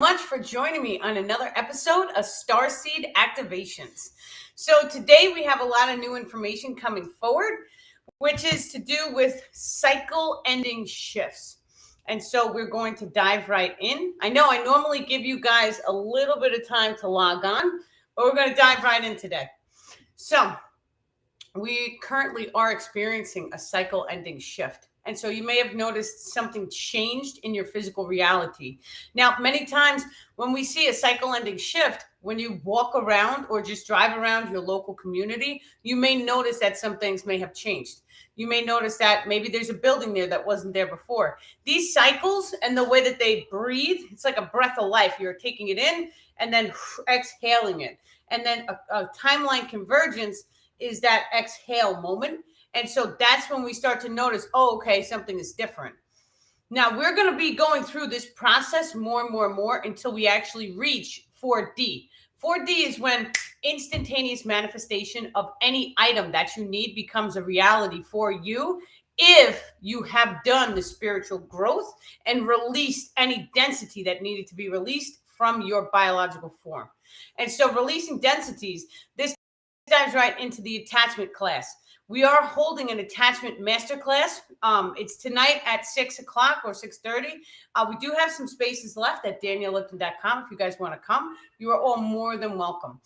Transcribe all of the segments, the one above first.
Much for joining me on another episode of Starseed Activations. So today we have a lot of new information coming forward, which is to do with cycle ending shifts. And so we're going to dive right in. I know I normally give you guys a little bit of time to log on, but we're going to dive right in today. So we currently are experiencing a cycle ending shift. And so you may have noticed something changed in your physical reality. Now, many times when we see a cycle ending shift, when you walk around or just drive around your local community, you may notice that some things may have changed. You may notice that maybe there's a building there that wasn't there before. These cycles and the way that they breathe, it's like a breath of life. You're taking it in and then exhaling it. And then a timeline convergence is that exhale moment. And so that's when we start to notice, oh, okay, something is different. Now we're going to be going through this process more and more and more until we actually reach 4D. 4D is when instantaneous manifestation of any item that you need becomes a reality for you if you have done the spiritual growth and released any density that needed to be released from your biological form. And so releasing densities, this dives right into the attachment class. We are holding an attachment masterclass. It's tonight at 6 o'clock or 6:30. We do have some spaces left at daniellipton.com. If you guys want to come, you are all more than welcome.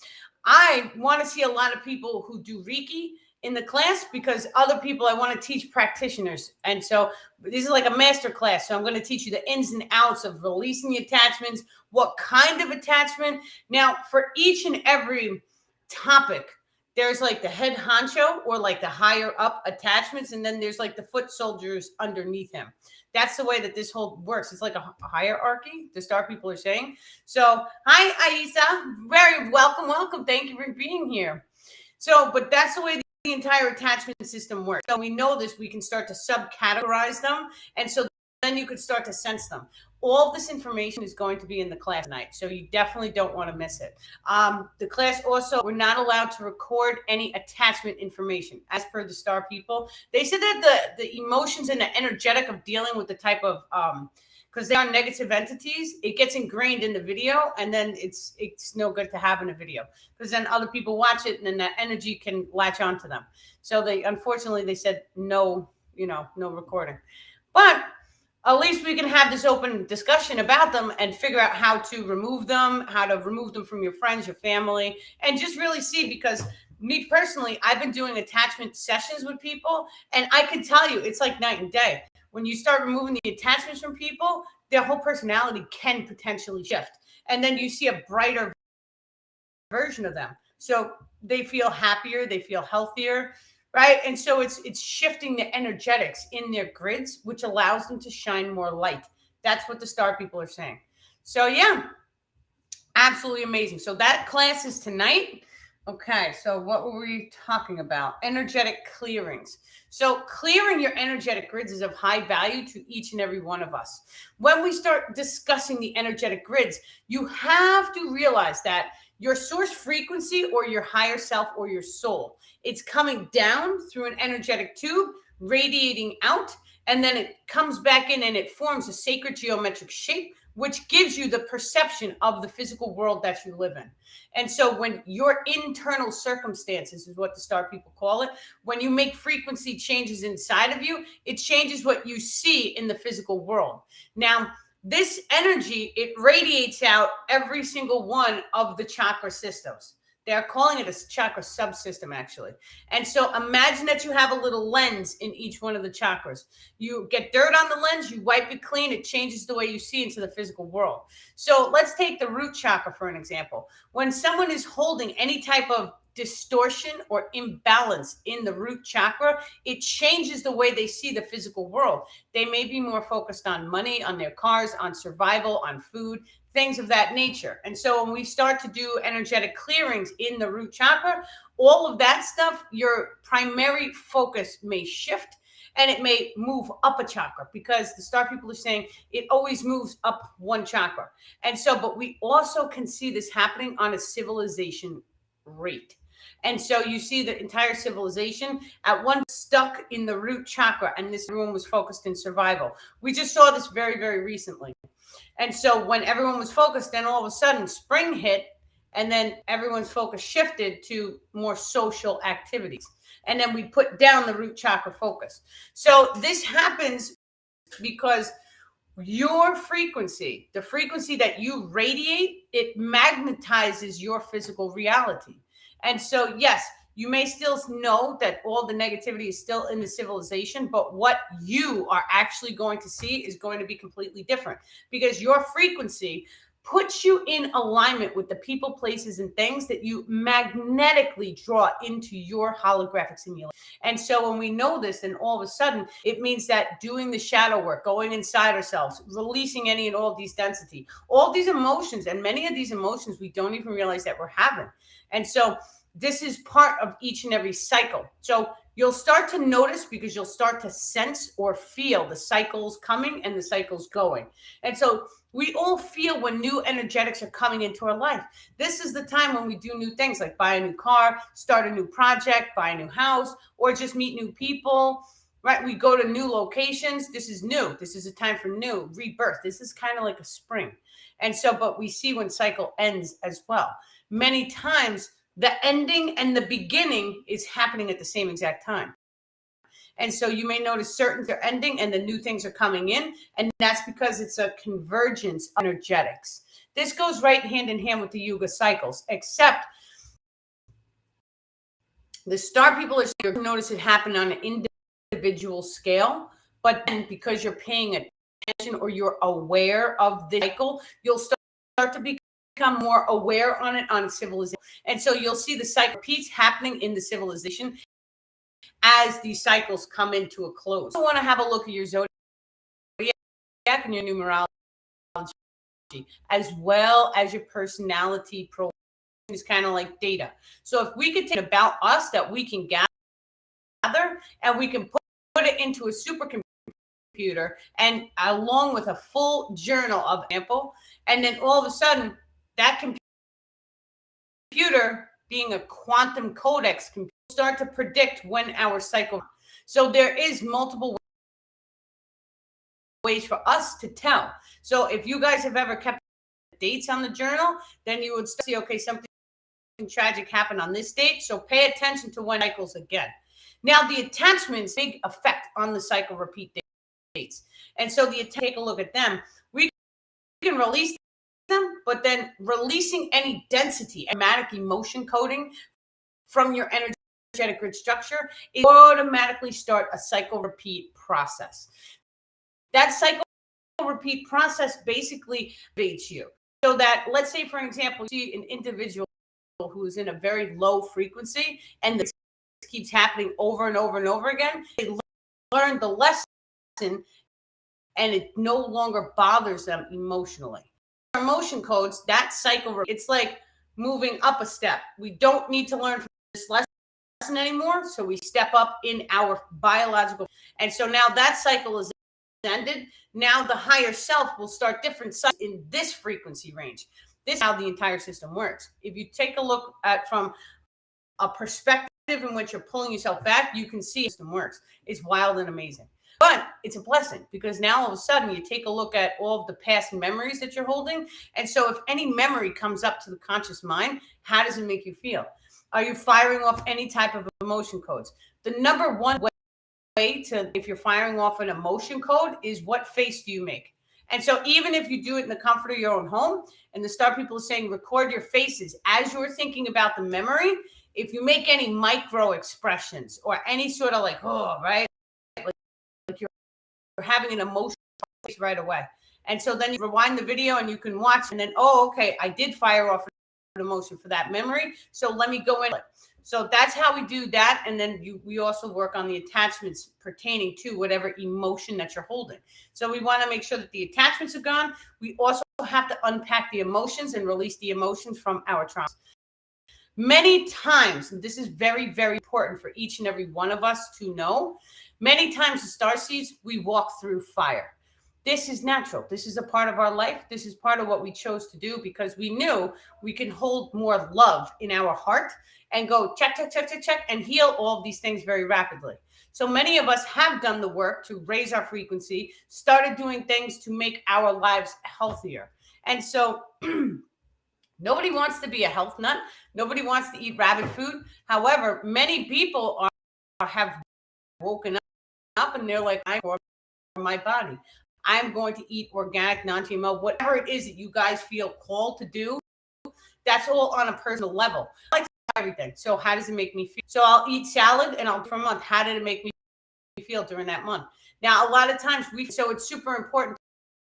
I want to see a lot of people who do Reiki in the class because other people I want to teach practitioners. And so this is like a master class. So I'm going to teach you the ins and outs of releasing the attachments, what kind of attachment. Now, for each and every topic, there's like the head honcho or like the higher up attachments. And then there's like the foot soldiers underneath him. That's the way that this whole works. It's like a hierarchy, the star people are saying. So hi, Aisa. Very welcome. Welcome. Thank you for being here. So, but that's the way the entire attachment system works. So we know this, we can start to subcategorize them. And so then you could start to sense them. All of this information is going to be in the class tonight, so you definitely don't want to miss it. The class also, we're not allowed to record any attachment information. As per the star people, they said that the emotions and the energetic of dealing with the type of, because they are negative entities, it gets ingrained in the video, and then it's no good to have in a video, because then other people watch it, and then that energy can latch onto them. So unfortunately, they said no recording. But at least we can have this open discussion about them and figure out how to remove them from your friends, your family, and just really see, because me personally, I've been doing attachment sessions with people, and I can tell you it's like night and day. When you start removing the attachments from people, their whole personality can potentially shift. And then you see a brighter version of them. So they feel happier, they feel healthier. Right. And so it's shifting the energetics in their grids, which allows them to shine more light. That's what the star people are saying. So, yeah, absolutely amazing. So that class is tonight. Okay. So what were we talking about? Energetic clearings. So clearing your energetic grids is of high value to each and every one of us. When we start discussing the energetic grids, you have to realize that your source frequency or your higher self or your soul, it's coming down through an energetic tube, radiating out, and then it comes back in and it forms a sacred geometric shape, which gives you the perception of the physical world that you live in. And so when your internal circumstances is what the star people call it, when you make frequency changes inside of you, it changes what you see in the physical world. Now, this energy, it radiates out every single one of the chakra systems. They're calling it a chakra subsystem, actually. And so imagine that you have a little lens in each one of the chakras. You get dirt on the lens, you wipe it clean, it changes the way you see into the physical world. So let's take the root chakra for an example. When someone is holding any type of distortion or imbalance in the root chakra, it changes the way they see the physical world. They may be more focused on money, on their cars, on survival, on food, things of that nature. And so when we start to do energetic clearings in the root chakra, all of that stuff, your primary focus may shift and it may move up a chakra, because the star people are saying it always moves up one chakra. And so, but we also can see this happening on a civilization rate. And so you see the entire civilization at one stuck in the root chakra, and this room was focused in survival. We just saw this very, very recently. And so when everyone was focused, then all of a sudden spring hit, and then everyone's focus shifted to more social activities. And then we put down the root chakra focus. So this happens because your frequency, the frequency that you radiate, it magnetizes your physical reality. And so, yes, you may still know that all the negativity is still in the civilization, but what you are actually going to see is going to be completely different, because your frequency puts you in alignment with the people, places, and things that you magnetically draw into your holographic simulation. And so when we know this, then all of a sudden it means that doing the shadow work, going inside ourselves, releasing any and all of these density, all these emotions, and many of these emotions we don't even realize that we're having. And so this is part of each and every cycle. So you'll start to notice, because you'll start to sense or feel the cycles coming and the cycles going. And so we all feel when new energetics are coming into our life. This is the time when we do new things, like buy a new car, start a new project, buy a new house, or just meet new people, right? We go to new locations. This is new. This is a time for new rebirth. This is kind of like a spring. And so, but we see when cycle ends as well. Many times the ending and the beginning is happening at the same exact time. And so you may notice certain are ending and the new things are coming in. And that's because it's a convergence of energetics. This goes right hand in hand with the Yuga cycles, except the star people are saying you notice it happen on an individual scale. But then because you're paying attention or you're aware of the cycle, you'll start to become more aware on it on civilization. And so you'll see the cycle repeats happening in the civilization as these cycles come into a close. You want to have a look at your zodiac and your numerology, as well as your personality profile. Is kind of like data. So if we could take about us that we can gather and we can put it into a supercomputer, and along with a full journal of example, and then all of a sudden that computer, being a quantum codex, can start to predict when our cycle. So there is multiple ways for us to tell. So if you guys have ever kept dates on the journal, then you would see, okay, something tragic happened on this date. So pay attention to when cycles again. Now the attachments, big effect on the cycle repeat dates. And so take a look at them. We can release them, but then releasing any density, automatic emotion coding from your energetic grid structure, it automatically start a cycle repeat process. That cycle repeat process basically activates you. So that, let's say, for example, you see an individual who is in a very low frequency and this keeps happening over and over and over again, they learn the lesson and it no longer bothers them emotionally. Emotion codes, that cycle, it's like moving up a step. We don't need to learn from this lesson anymore, so we step up in our biological. And so now that cycle is ended. Now the higher self will start different cycles in this frequency range. This is how the entire system works. If you take a look at from a perspective in which you're pulling yourself back, you can see the system works. It's wild and amazing. But it's a blessing, because now all of a sudden you take a look at all of the past memories that you're holding. And so if any memory comes up to the conscious mind, how does it make you feel? Are you firing off any type of emotion codes? The number one way to, if you're firing off an emotion code, is what face do you make? And so even if you do it in the comfort of your own home, and the star people are saying record your faces as you're thinking about the memory, if you make any micro expressions or any sort of like, oh, right, like you're having an emotion right away. And so then you rewind the video and you can watch, and then, oh, okay, I did fire off an emotion for that memory, so let me go in. So that's how we do that. And then we also work on the attachments pertaining to whatever emotion that you're holding. So we want to make sure that the attachments are gone. We also have to unpack the emotions and release the emotions from our traumas. Many times, and this is very, very important for each and every one of us to know, many times as starseeds, we walk through fire. This is natural. This is a part of our life. This is part of what we chose to do, because we knew we can hold more love in our heart and go check, check, check, check, check, and heal all of these things very rapidly. So many of us have done the work to raise our frequency, started doing things to make our lives healthier. And so nobody wants to be a health nut. Nobody wants to eat rabbit food. However, many people have woken up and they're like, I'm for my body. I'm going to eat organic, non-GMO, whatever it is that you guys feel called to do. That's all on a personal level. I like everything. So how does it make me feel? So I'll eat salad and I'll for a month. How did it make me feel during that month? Now, a lot of times so it's super important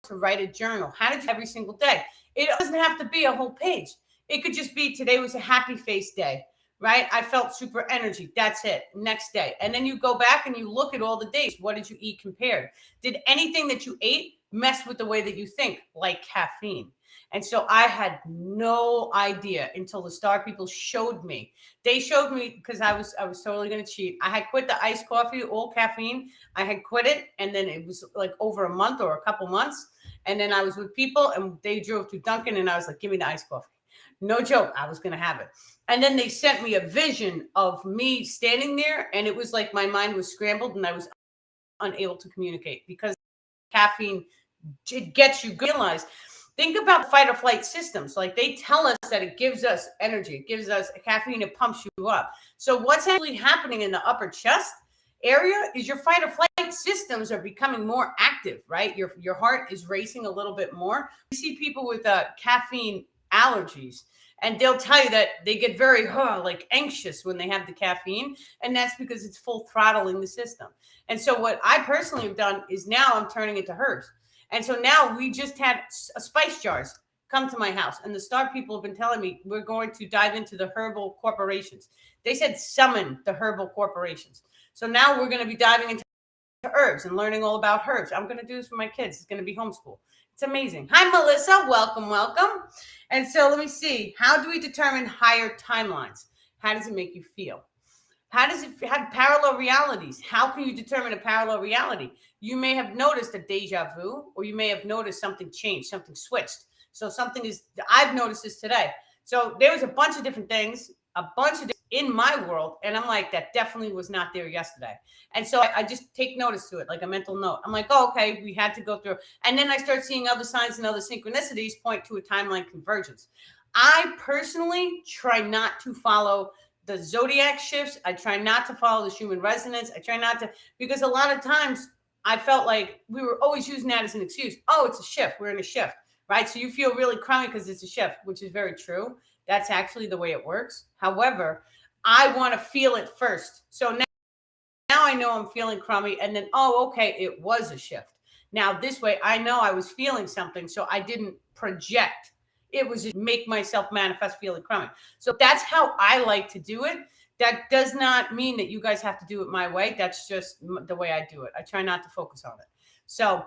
to write a journal. How did you every single day? It doesn't have to be a whole page. It could just be today was a happy face day, right? I felt super energy. That's it. Next day. And then you go back and you look at all the days. What did you eat compared? Did anything that you ate mess with the way that you think, like caffeine? And so I had no idea until the Star people showed me. They showed me because I was totally going to cheat. I had quit the iced coffee, all caffeine. I had quit it. And then it was like over a month or a couple months. And then I was with people and they drove to Dunkin' and I was like, give me the iced coffee. No joke. I was going to have it. And then they sent me a vision of me standing there. And it was like my mind was scrambled and I was unable to communicate because caffeine, it gets you realize. Think about fight or flight systems. Like they tell us that it gives us energy. It gives us caffeine. It pumps you up. So what's actually happening in the upper chest area is your fight or flight systems are becoming more active, right? Your heart is racing a little bit more. You see people with caffeine allergies, and they'll tell you that they get very like anxious when they have the caffeine, and that's because it's full throttling the system. And so what I personally have done is now I'm turning it to herbs. And so now we just had spice jars come to my house. And the Star people have been telling me we're going to dive into the herbal corporations. They said summon the herbal corporations. So now we're going to be diving into herbs and learning all about herbs. I'm going to do this for my kids. It's going to be homeschool. It's amazing. Hi, Melissa. Welcome, welcome. And so let me see. How do we determine higher timelines? How does it make you feel? How does it have parallel realities? How can you determine a parallel reality? You may have noticed a deja vu, or you may have noticed something changed, something switched. So something is, I've noticed this today. So there was a bunch of different things, in my world. And I'm like, that definitely was not there yesterday. And so I just take notice to it, like a mental note. I'm like, oh, okay, we had to go through. And then I start seeing other signs and other synchronicities point to a timeline convergence. I personally try not to follow the zodiac shifts. I try not to follow the human resonance. I try not to, because a lot of times I felt like we were always using that as an excuse. Oh, it's a shift. We're in a shift, right? So you feel really crummy because it's a shift, which is very true. That's actually the way it works. However, I want to feel it first. So now I know I'm feeling crummy, and then, oh, okay, it was a shift. Now this way I know I was feeling something, so I didn't project. It was just make myself manifest feeling crummy. So that's how I like to do it. That does not mean that you guys have to do it my way. That's just the way I do it. I try not to focus on it. So,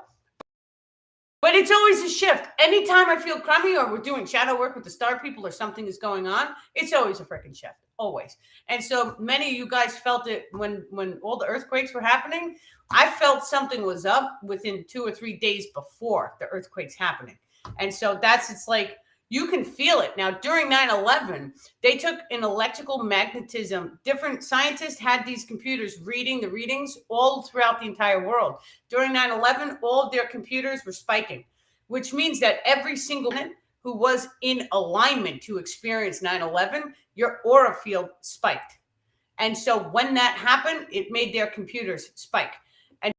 but it's always a shift. Anytime I feel crummy or we're doing shadow work with the Star people or something is going on, it's always a freaking shift, always. And so many of you guys felt it when all the earthquakes were happening. I felt something was up within 2 or 3 days before the earthquakes happening. And so it's like, you can feel it. Now, during 9/11, they took an electrical magnetism. Different scientists had these computers reading the readings all throughout the entire world. During 9/11, all of their computers were spiking, which means that every single one who was in alignment to experience 9/11, your aura field spiked. And so when that happened, it made their computers spike. And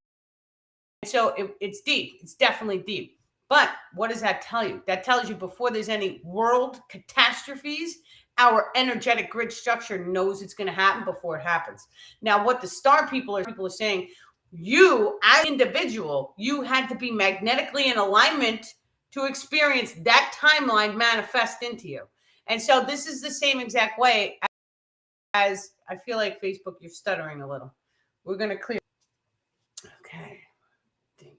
so it's deep. It's definitely deep. But what does that tell you? That tells you before there's any world catastrophes, our energetic grid structure knows it's going to happen before it happens. Now, what the Star people are saying, you as an individual, you had to be magnetically in alignment to experience that timeline manifest into you. And so this is the same exact way as, I feel like Facebook, you're stuttering a little. We're going to clear. Okay. Thank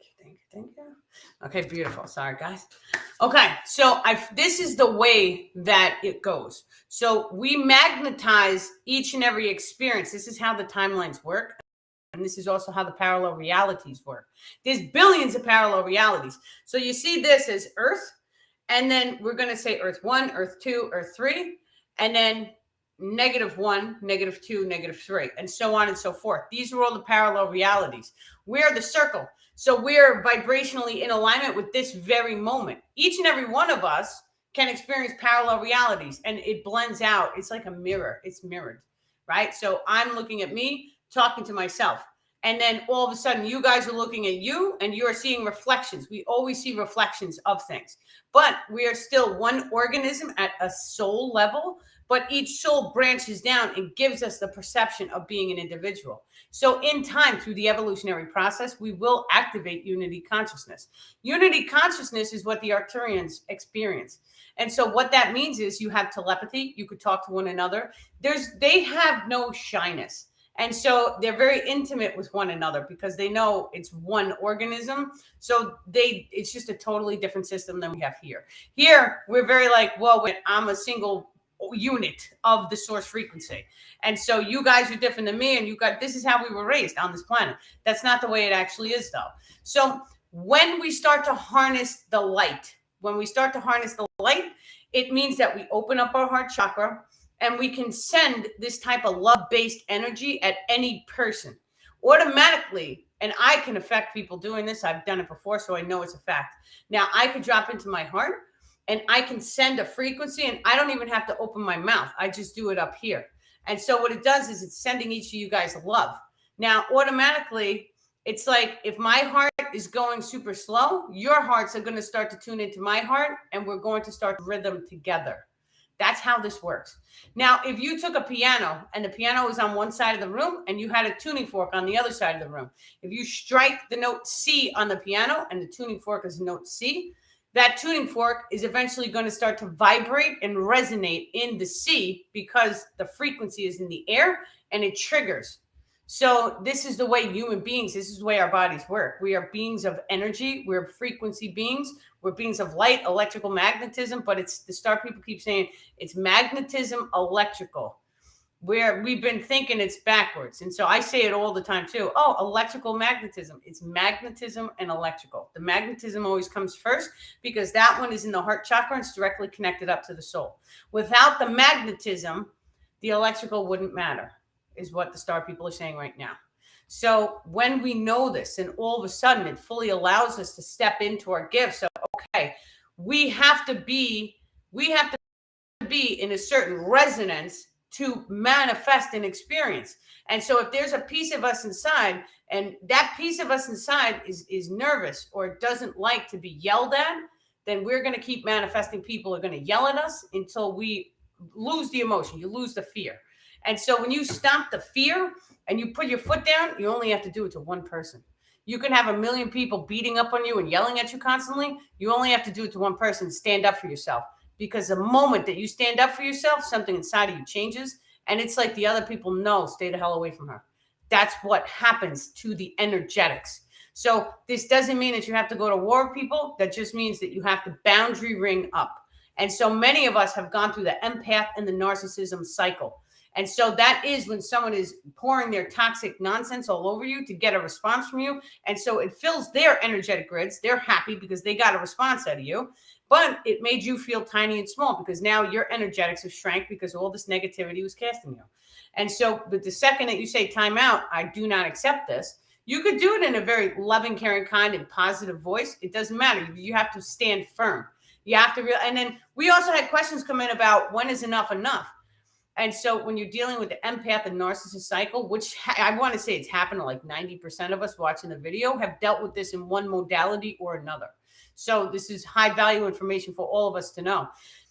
you. Okay, beautiful. Sorry, guys. Okay, so this is the way that it goes. So we magnetize each and every experience. This is how the timelines work. And this is also how the parallel realities work. There's billions of parallel realities. So you see this as Earth, and then we're going to say Earth 1, Earth 2, Earth 3, and then -1, -2, -3, and so on and so forth. These are all the parallel realities. We're the circle. So we're vibrationally in alignment with this very moment. Each and every one of us can experience parallel realities, and it blends out. It's like a mirror. It's mirrored, right? So I'm looking at me, talking to myself. And then all of a sudden, you guys are looking at you and you're seeing reflections. We always see reflections of things, but we are still one organism at a soul level. But each soul branches down and gives us the perception of being an individual. So in time, through the evolutionary process, we will activate unity consciousness. Unity consciousness is what the Arcturians experience. And so what that means is you have telepathy. You could talk to one another. They have no shyness. And so they're very intimate with one another because they know it's one organism. So it's just a totally different system than we have here. Here, we're very like, well, I'm a single unit of the source frequency. And so you guys are different than me, and this is how we were raised on this planet. That's not the way it actually is, though. So when we start to harness the light, it means that we open up our heart chakra, and we can send this type of love-based energy at any person automatically. And I can affect people doing this. I've done it before, so I know it's a fact. Now, I could drop into my heart and I can send a frequency, and I don't even have to open my mouth. I just do it up here. And so what it does is it's sending each of you guys love. Now, automatically, it's like if my heart is going super slow, your hearts are going to start to tune into my heart, and we're going to start rhythm together. That's how this works. Now, if you took a piano and the piano was on one side of the room and you had a tuning fork on the other side of the room, if you strike the note C on the piano and the tuning fork is note C, that tuning fork is eventually going to start to vibrate and resonate in the C because the frequency is in the air and it triggers. So this is the way human beings, this is the way our bodies work. We are beings of energy. We're frequency beings. We're beings of light, electrical magnetism, but it's the star people keep saying it's magnetism, electrical, where we've been thinking it's backwards. And so I say it all the time too. Oh, electrical magnetism. It's magnetism and electrical. The magnetism always comes first because that one is in the heart chakra and it's directly connected up to the soul. Without the magnetism, the electrical wouldn't matter, is what the star people are saying right now. So when we know this, and all of a sudden it fully allows us to step into our gifts. So, okay, we have to be in a certain resonance to manifest an experience. And so if there's a piece of us inside, and that piece of us inside is nervous or doesn't like to be yelled at, then we're going to keep manifesting. People are going to yell at us until we lose the emotion. You lose the fear. And so when you stop the fear and you put your foot down, you only have to do it to one person. You can have 1 million people beating up on you and yelling at you constantly. You only have to do it to one person. Stand up for yourself. Because the moment that you stand up for yourself, something inside of you changes. And it's like the other people know, stay the hell away from her. That's what happens to the energetics. So this doesn't mean that you have to go to war with people. That just means that you have to boundary ring up. And so many of us have gone through the empath and the narcissism cycle. And so that is when someone is pouring their toxic nonsense all over you to get a response from you. And so it fills their energetic grids. They're happy because they got a response out of you. But it made you feel tiny and small because now your energetics have shrank because all this negativity was casting you. And so, but the second that you say time out, I do not accept this, you could do it in a very loving, caring, kind, and positive voice. It doesn't matter. You have to stand firm. You have to and then we also had questions come in about when is enough enough? And so when you're dealing with the empath and narcissist cycle, which I want to say it's happened to like 90% of us watching the video, have dealt with this in one modality or another. So this is high value information for all of us to know.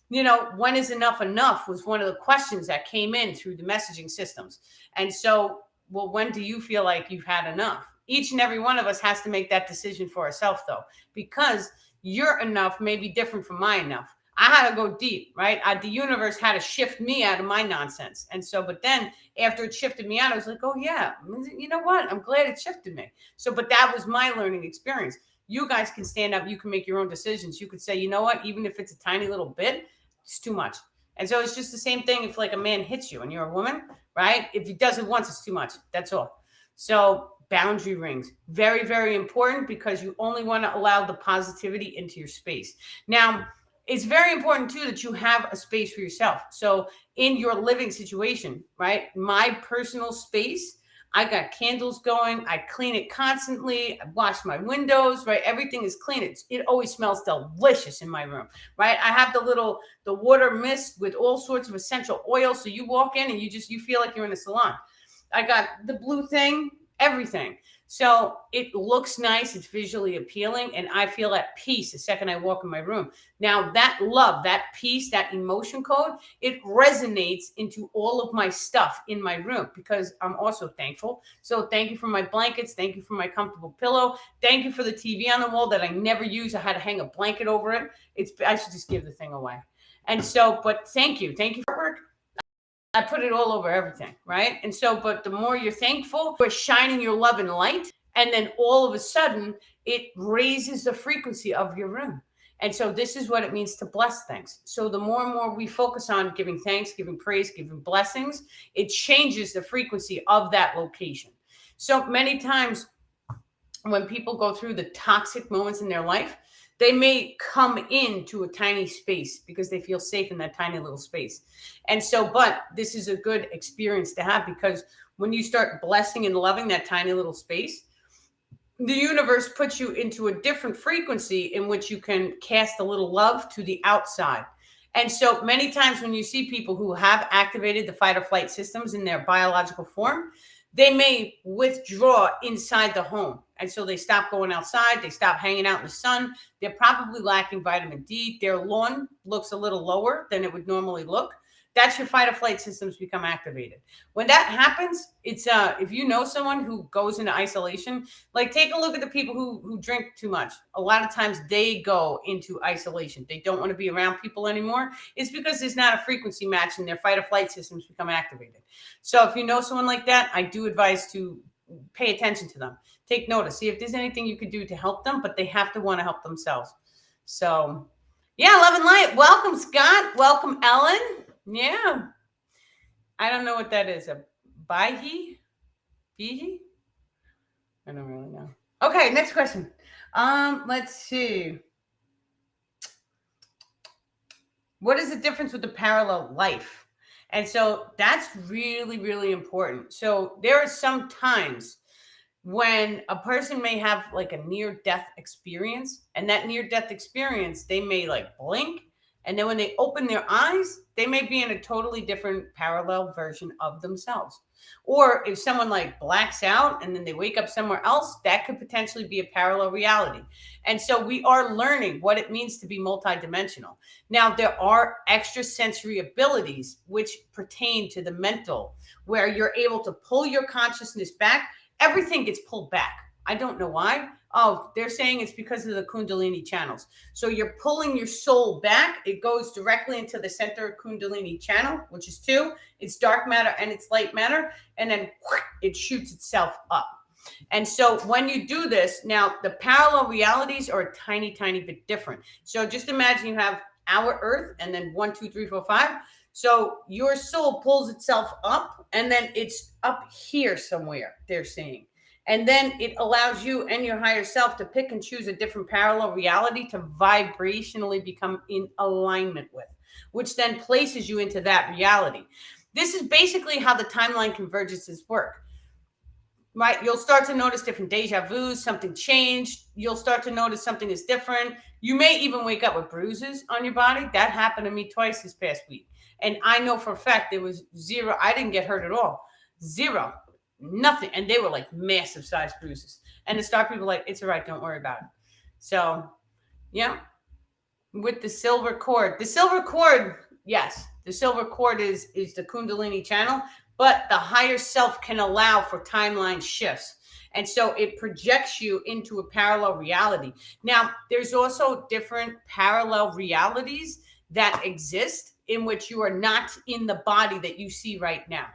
You know, when is enough enough was one of the questions that came in through the messaging systems. And so, well, when do you feel like you've had enough? Each and every one of us has to make that decision for ourselves, though, because your enough may be different from my enough. I had to go deep, right? The universe had to shift me out of my nonsense. And so, but then after it shifted me out, I was like, oh yeah, you know what? I'm glad it shifted me. So, but that was my learning experience. You guys can stand up. You can make your own decisions. You could say, you know what? Even if it's a tiny little bit, it's too much. And so it's just the same thing if like a man hits you and you're a woman, right? If he does it once, it's too much. That's all. So boundary rings, very, very important because you only want to allow the positivity into your space. Now, it's very important too that you have a space for yourself. So in your living situation, right? My personal space, I got candles going. I clean it constantly. I wash my windows, right? Everything is clean. It always smells delicious in my room, right? I have the water mist with all sorts of essential oils. So you walk in and you feel like you're in a salon. I got the blue thing, everything. So it looks nice, it's visually appealing, and I feel at peace the second I walk in my room. Now, that love, that peace, that emotion code, it resonates into all of my stuff in my room because I'm also thankful. So thank you for my blankets. Thank you for my comfortable pillow. Thank you for the TV on the wall that I never use. I had to hang a blanket over it. I should just give the thing away. And so, but thank you. Thank you for work. I put it all over everything, right? And so, but the more you're thankful, you're shining your love and light. And then all of a sudden, it raises the frequency of your room. And so, this is what it means to bless things. So, the more and more we focus on giving thanks, giving praise, giving blessings, it changes the frequency of that location. So, many times when people go through the toxic moments in their life, they may come into a tiny space because they feel safe in that tiny little space. And so, but this is a good experience to have because when you start blessing and loving that tiny little space, the universe puts you into a different frequency in which you can cast a little love to the outside. And so many times when you see people who have activated the fight or flight systems in their biological form, they may withdraw inside the home. And so they stop going outside. They stop hanging out in the sun. They're probably lacking vitamin D. Their lawn looks a little lower than it would normally look. That's your fight or flight systems become activated. When that happens, it's if you know someone who goes into isolation, like take a look at the people who drink too much. A lot of times they go into isolation. They don't want to be around people anymore. It's because there's not a frequency match and their fight or flight systems become activated. So if you know someone like that, I do advise to pay attention to them. Take notice. See if there's anything you could do to help them, but they have to want to help themselves. So yeah, love and light. Welcome, Scott. Welcome, Ellen. Yeah. I don't know what that is. A Baihi? Bihi? I don't really know. Okay, next question. Let's see. What is the difference with the parallel life? And so that's really, really important. So there are some times when a person may have like a near-death experience, and that near-death experience, they may like blink, and then when they open their eyes, they may be in a totally different parallel version of themselves. Or if someone like blacks out and then they wake up somewhere else, that could potentially be a parallel reality. And so we are learning what it means to be multidimensional. Now, there are extrasensory abilities which pertain to the mental, where you're able to pull your consciousness back. Everything gets pulled back. I don't know why. Oh, they're saying it's because of the Kundalini channels. So you're pulling your soul back. It goes directly into the center Kundalini channel, which is 2. It's dark matter and it's light matter. And then it shoots itself up. And so when you do this, now the parallel realities are a tiny, tiny bit different. So just imagine you have our Earth and then 1, 2, 3, 4, 5. So your soul pulls itself up and then it's up here somewhere, they're saying. And then it allows you and your higher self to pick and choose a different parallel reality to vibrationally become in alignment with, which then places you into that reality. This is basically how the timeline convergences work. Right? You'll start to notice different deja vus, something changed. You'll start to notice something is different. You may even wake up with bruises on your body. That happened to me twice this past week. And I know for a fact there was 0. I didn't get hurt at all. 0. Nothing. And they were like massive size bruises. And the star people like, it's all right. Don't worry about it. So, yeah. With the silver cord. The silver cord, yes. The silver cord is the Kundalini channel. But the higher self can allow for timeline shifts. And so it projects you into a parallel reality. Now, there's also different parallel realities that exist in which you are not in the body that you see right now.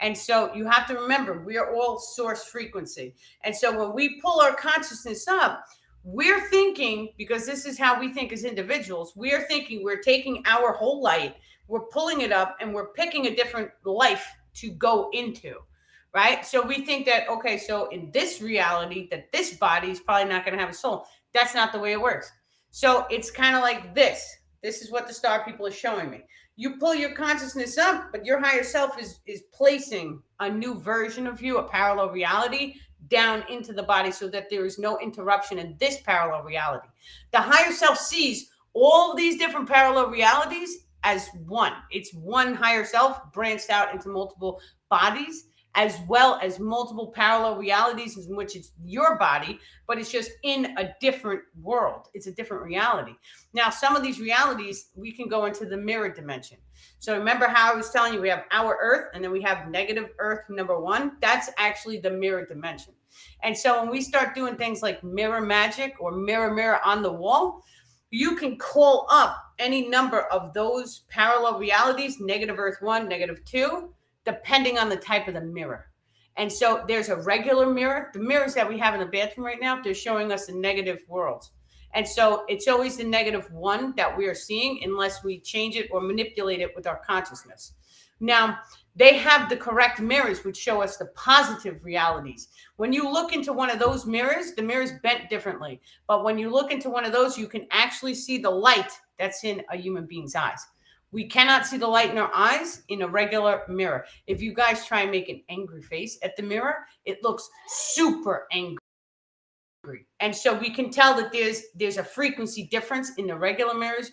And so you have to remember, we are all source frequency. And so when we pull our consciousness up, we're thinking, because this is how we think as individuals, we're thinking we're taking our whole light, we're pulling it up, and we're picking a different life to go into, right? So we think that, okay, so in this reality, that this body is probably not going to have a soul. That's not the way it works. So it's kind of like this. This is what the star people are showing me. You pull your consciousness up, but your higher self is placing a new version of you, a parallel reality, down into the body so that there is no interruption in this parallel reality. The higher self sees all of these different parallel realities as one. It's one higher self branched out into multiple bodies, as well as multiple parallel realities in which it's your body, but it's just in a different world. It's a different reality. Now, some of these realities, we can go into the mirror dimension. So remember how I was telling you we have our Earth and then we have negative Earth number one? That's actually the mirror dimension. And so when we start doing things like mirror magic or mirror on the wall, you can call up any number of those parallel realities, negative Earth 1, negative 2, depending on the type of the mirror. And so there's a regular mirror. The mirrors that we have in the bathroom right now, they're showing us the negative worlds. And so it's always the negative 1 that we are seeing unless we change it or manipulate it with our consciousness. Now, they have the correct mirrors which show us the positive realities. When you look into one of those mirrors, the mirror's bent differently. But when you look into one of those, you can actually see the light that's in a human being's eyes. We cannot see the light in our eyes in a regular mirror. If you guys try and make an angry face at the mirror, it looks super angry. And so we can tell that there's a frequency difference in the regular mirrors.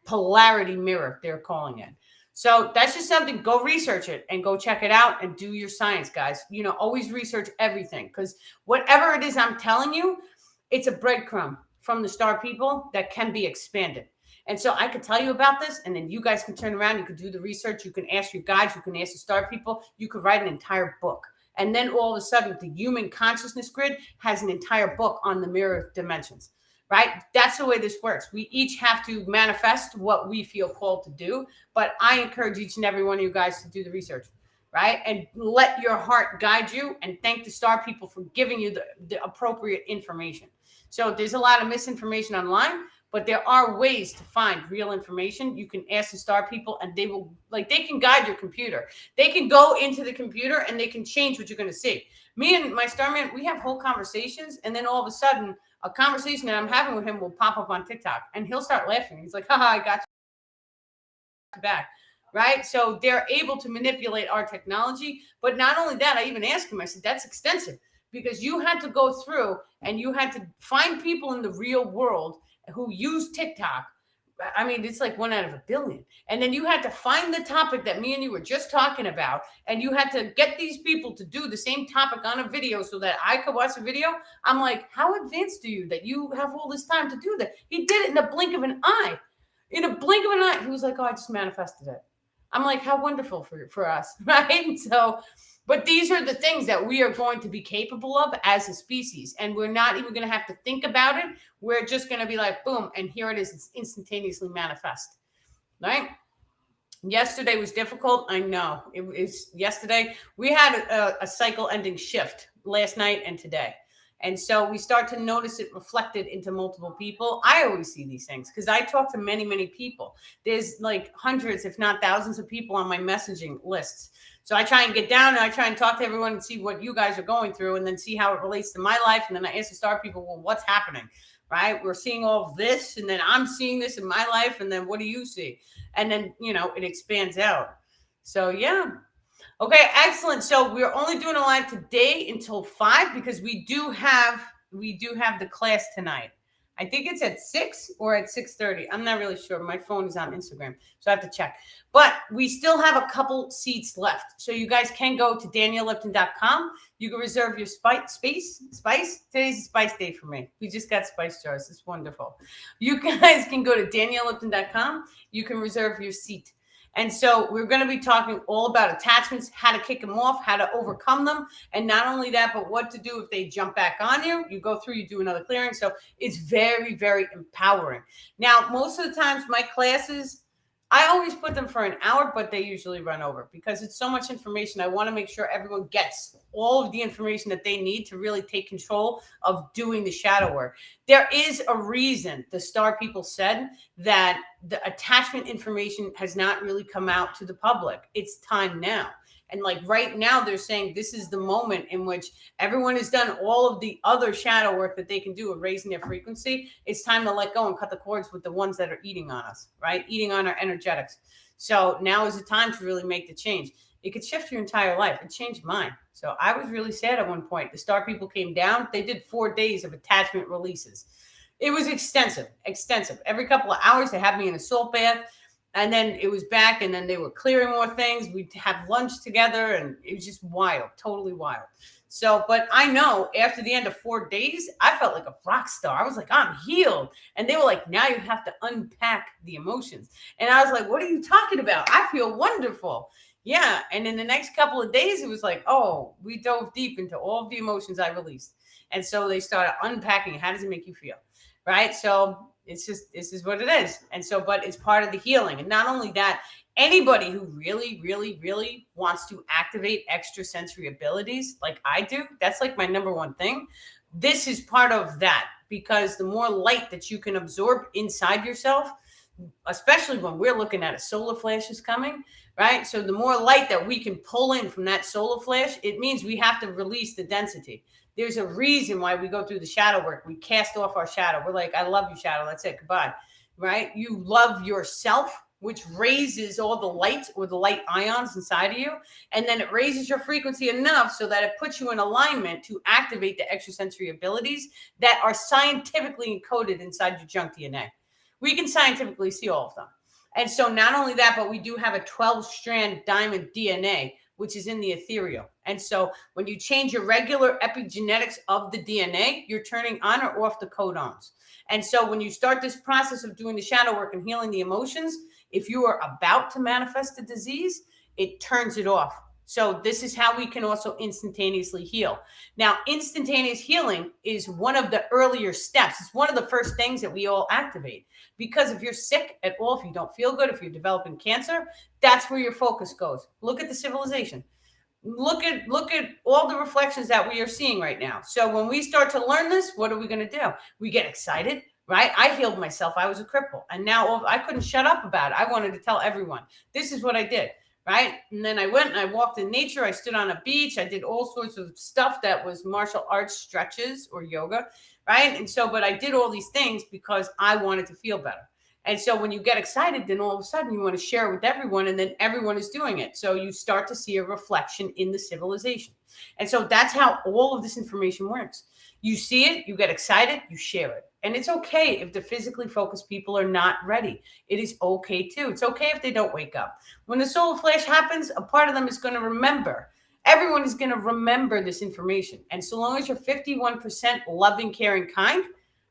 Polarity mirror, they're calling it. So that's just something, go research it and go check it out and do your science, guys. Always research everything, because whatever it is I'm telling you, it's a breadcrumb from the star people that can be expanded. And so I could tell you about this, and then you guys can turn around, you could do the research, you can ask your guides, you can ask the star people, you could write an entire book. And then all of a sudden, the human consciousness grid has an entire book on the mirror dimensions. Right? That's the way this works. We each have to manifest what we feel called to do. But I encourage each and every one of you guys to do the research, right? And let your heart guide you, and thank the star people for giving you the appropriate information. So there's a lot of misinformation online, but there are ways to find real information. You can ask the star people and they can guide your computer. They can go into the computer and they can change what you're going to see. Me and my starman, we have whole conversations, and then all of a sudden, a conversation that I'm having with him will pop up on TikTok and he'll start laughing. He's like, haha, I got you back. Right? So they're able to manipulate our technology. But not only that, I even asked him, I said, that's extensive, because you had to go through and you had to find people in the real world who use TikTok. I mean, it's like 1 out of a billion. And then you had to find the topic that me and you were just talking about. And you had to get these people to do the same topic on a video so that I could watch the video. I'm like, how advanced are you that you have all this time to do that? He did it in the blink of an eye. In a blink of an eye. He was like, oh, I just manifested it. I'm like, how wonderful for us, right? So, but these are the things that we are going to be capable of as a species. And we're not even going to have to think about it. We're just going to be like, boom, and here it is. It's instantaneously manifest, right? Yesterday was difficult. I know. Yesterday. We had a cycle ending shift last night and today. And so we start to notice it reflected into multiple people. I always see these things because I talk to many, many people. There's like hundreds, if not thousands of people on my messaging lists. So I try and get down and I try and talk to everyone and see what you guys are going through and then see how it relates to my life. And then I ask the star people, well, what's happening? Right? We're seeing all of this, and then I'm seeing this in my life. And then what do you see? And then, it expands out. So, yeah. Okay, excellent. So we're only doing a live today until 5 because we do have the class tonight. I think it's at 6 or at 6:30. I'm not really sure. My phone is on Instagram, so I have to check. But we still have a couple seats left. So you guys can go to daniellipton.com. You can reserve your spice. Today's a spice day for me. We just got spice jars. It's wonderful. You guys can go to daniellipton.com. You can reserve your seat. And so we're going to be talking all about attachments, how to kick them off, how to overcome them. And not only that, but what to do if they jump back on you. You go through, you do another clearing. So it's very, very empowering. Now, most of the times my classes, I always put them for an hour, but they usually run over because it's so much information. I want to make sure everyone gets all of the information that they need to really take control of doing the shadow work. There is a reason the star people said that the attachment information has not really come out to the public. It's time now. And like right now, they're saying this is the moment in which everyone has done all of the other shadow work that they can do of raising their frequency. It's time to let go and cut the cords with the ones that are eating on us, right? Eating on our energetics. So now is the time to really make the change. It could shift your entire life. It changed mine. So I was really sad at one point. The star people came down. They did 4 days of attachment releases. It was extensive. Every couple of hours, they had me in a salt bath. And then it was back, and then they were clearing more things. We'd have lunch together, and it was just wild, totally wild. So, but I know after the end of 4 days, I felt like a rock star. I was like, I'm healed. And they were like, now you have to unpack the emotions. And I was like, what are you talking about? I feel wonderful. Yeah. And in the next couple of days, it was like, oh, we dove deep into all of the emotions I released. And so they started unpacking. How does it make you feel? Right. So it's just, this is what it is. And so, but it's part of the healing. And not only that, anybody who really, really, really wants to activate extrasensory abilities like I do, that's like my number one thing. This is part of that, because the more light that you can absorb inside yourself, especially when we're looking at a solar flash is coming, right? So the more light that we can pull in from that solar flash, it means we have to release the density. There's a reason why we go through the shadow work. We cast off our shadow. We're like, I love you, shadow. That's it. Goodbye. Right? You love yourself, which raises all the light or the light ions inside of you. And then it raises your frequency enough so that it puts you in alignment to activate the extrasensory abilities that are scientifically encoded inside your junk DNA. We can scientifically see all of them. And so not only that, but we do have a 12-strand diamond DNA, which is in the ethereal. And so when you change your regular epigenetics of the DNA, you're turning on or off the codons. And so when you start this process of doing the shadow work and healing the emotions, if you are about to manifest a disease, it turns it off. So this is how we can also instantaneously heal. Now, instantaneous healing is one of the earlier steps. It's one of the first things that we all activate. Because if you're sick at all, if you don't feel good, if you're developing cancer, that's where your focus goes. Look at the civilization. Look at all the reflections that we are seeing right now. So when we start to learn this, what are we going to do? We get excited, right? I healed myself. I was a cripple. And now I couldn't shut up about it. I wanted to tell everyone, this is what I did, right? And then I went and I walked in nature. I stood on a beach. I did all sorts of stuff that was martial arts stretches or yoga, right? And so, but I did all these things because I wanted to feel better. And so when you get excited, then all of a sudden you want to share it with everyone, and then everyone is doing it. So you start to see a reflection in the civilization. And so that's how all of this information works. You see it, you get excited, you share it. And it's okay if the physically focused people are not ready. It is okay too. It's okay if they don't wake up. When the solar flash happens, a part of them is going to remember. Everyone is going to remember this information. And so long as you're 51% loving, caring, kind,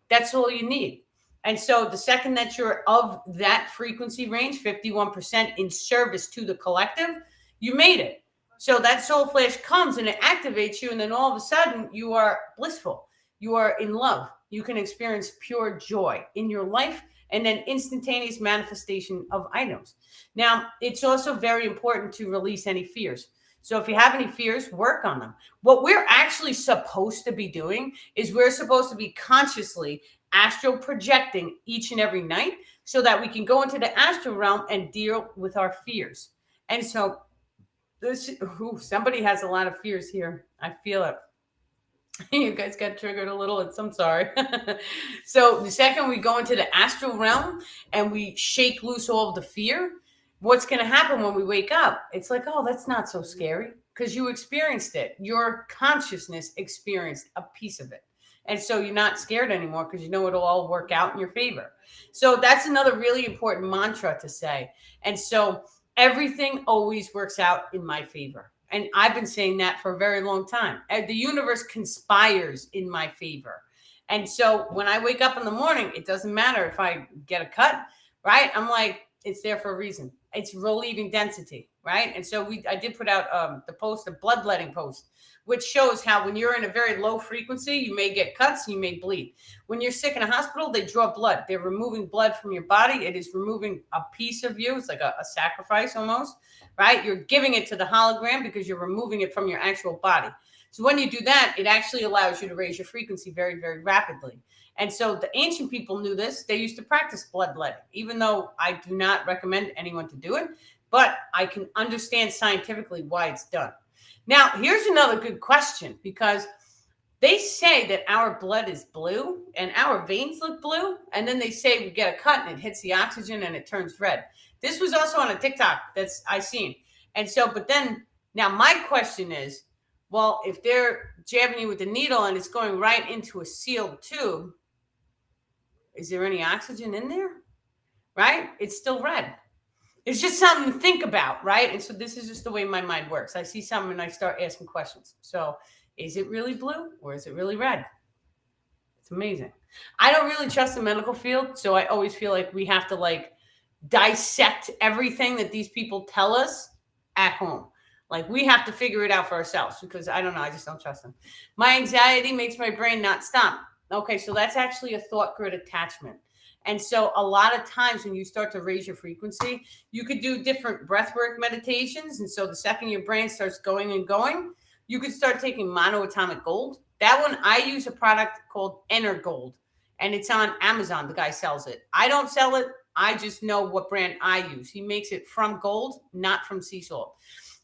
that's all you need. And so the second that you're of that frequency range, 51% in service to the collective, you made it. So that soul flash comes and it activates you. And then all of a sudden you are blissful. You are in love. You can experience pure joy in your life, and then instantaneous manifestation of items. Now, it's also very important to release any fears. So if you have any fears, work on them. What we're actually supposed to be doing is we're supposed to be consciously astral projecting each and every night so that we can go into the astral realm and deal with our fears. And so somebody has a lot of fears here. I feel it. You guys got triggered a little. I'm sorry. So the second we go into the astral realm and we shake loose all of the fear, what's going to happen when we wake up? It's like, oh, that's not so scary, because you experienced it. Your consciousness experienced a piece of it. And so you're not scared anymore because you know it'll all work out in your favor. So that's another really important mantra to say. And so everything always works out in my favor. And I've been saying that for a very long time. The universe conspires in my favor. And so when I wake up in the morning, it doesn't matter if I get a cut, right? I'm like, it's there for a reason. It's relieving density, right? And so I did put out the post, a bloodletting post, which shows how when you're in a very low frequency, you may get cuts, you may bleed. When you're sick in a hospital, they draw blood. They're removing blood from your body. It is removing a piece of you. It's like a sacrifice almost, right? You're giving it to the hologram because you're removing it from your actual body. So when you do that, it actually allows you to raise your frequency very, very rapidly. And so the ancient people knew this. They used to practice bloodletting, even though I do not recommend anyone to do it. but I can understand scientifically why it's done. Now, here's another good question, because they say that our blood is blue and our veins look blue. And then they say we get a cut and it hits the oxygen and it turns red. This was also on a TikTok that's I seen. And so, but then now my question is, well, if they're jabbing you with the needle and it's going right into a sealed tube, is there any oxygen in there? Right? It's still red. It's just something to think about, right? And so this is just the way my mind works. I see something and I start asking questions. So is it really blue or is it really red? It's amazing. I don't really trust the medical field, so I always feel like we have to like dissect everything that these people tell us at home. Like we have to figure it out for ourselves, because I don't know, I just don't trust them. My anxiety makes my brain not stop. Okay, so that's actually a thought grid attachment. And so a lot of times when you start to raise your frequency, you could do different breathwork meditations. And so the second your brain starts going and going, you could start taking monoatomic gold. That one, I use a product called Enter Gold, and it's on Amazon. The guy sells it. I don't sell it. I just know what brand I use. He makes it from gold, not from sea salt.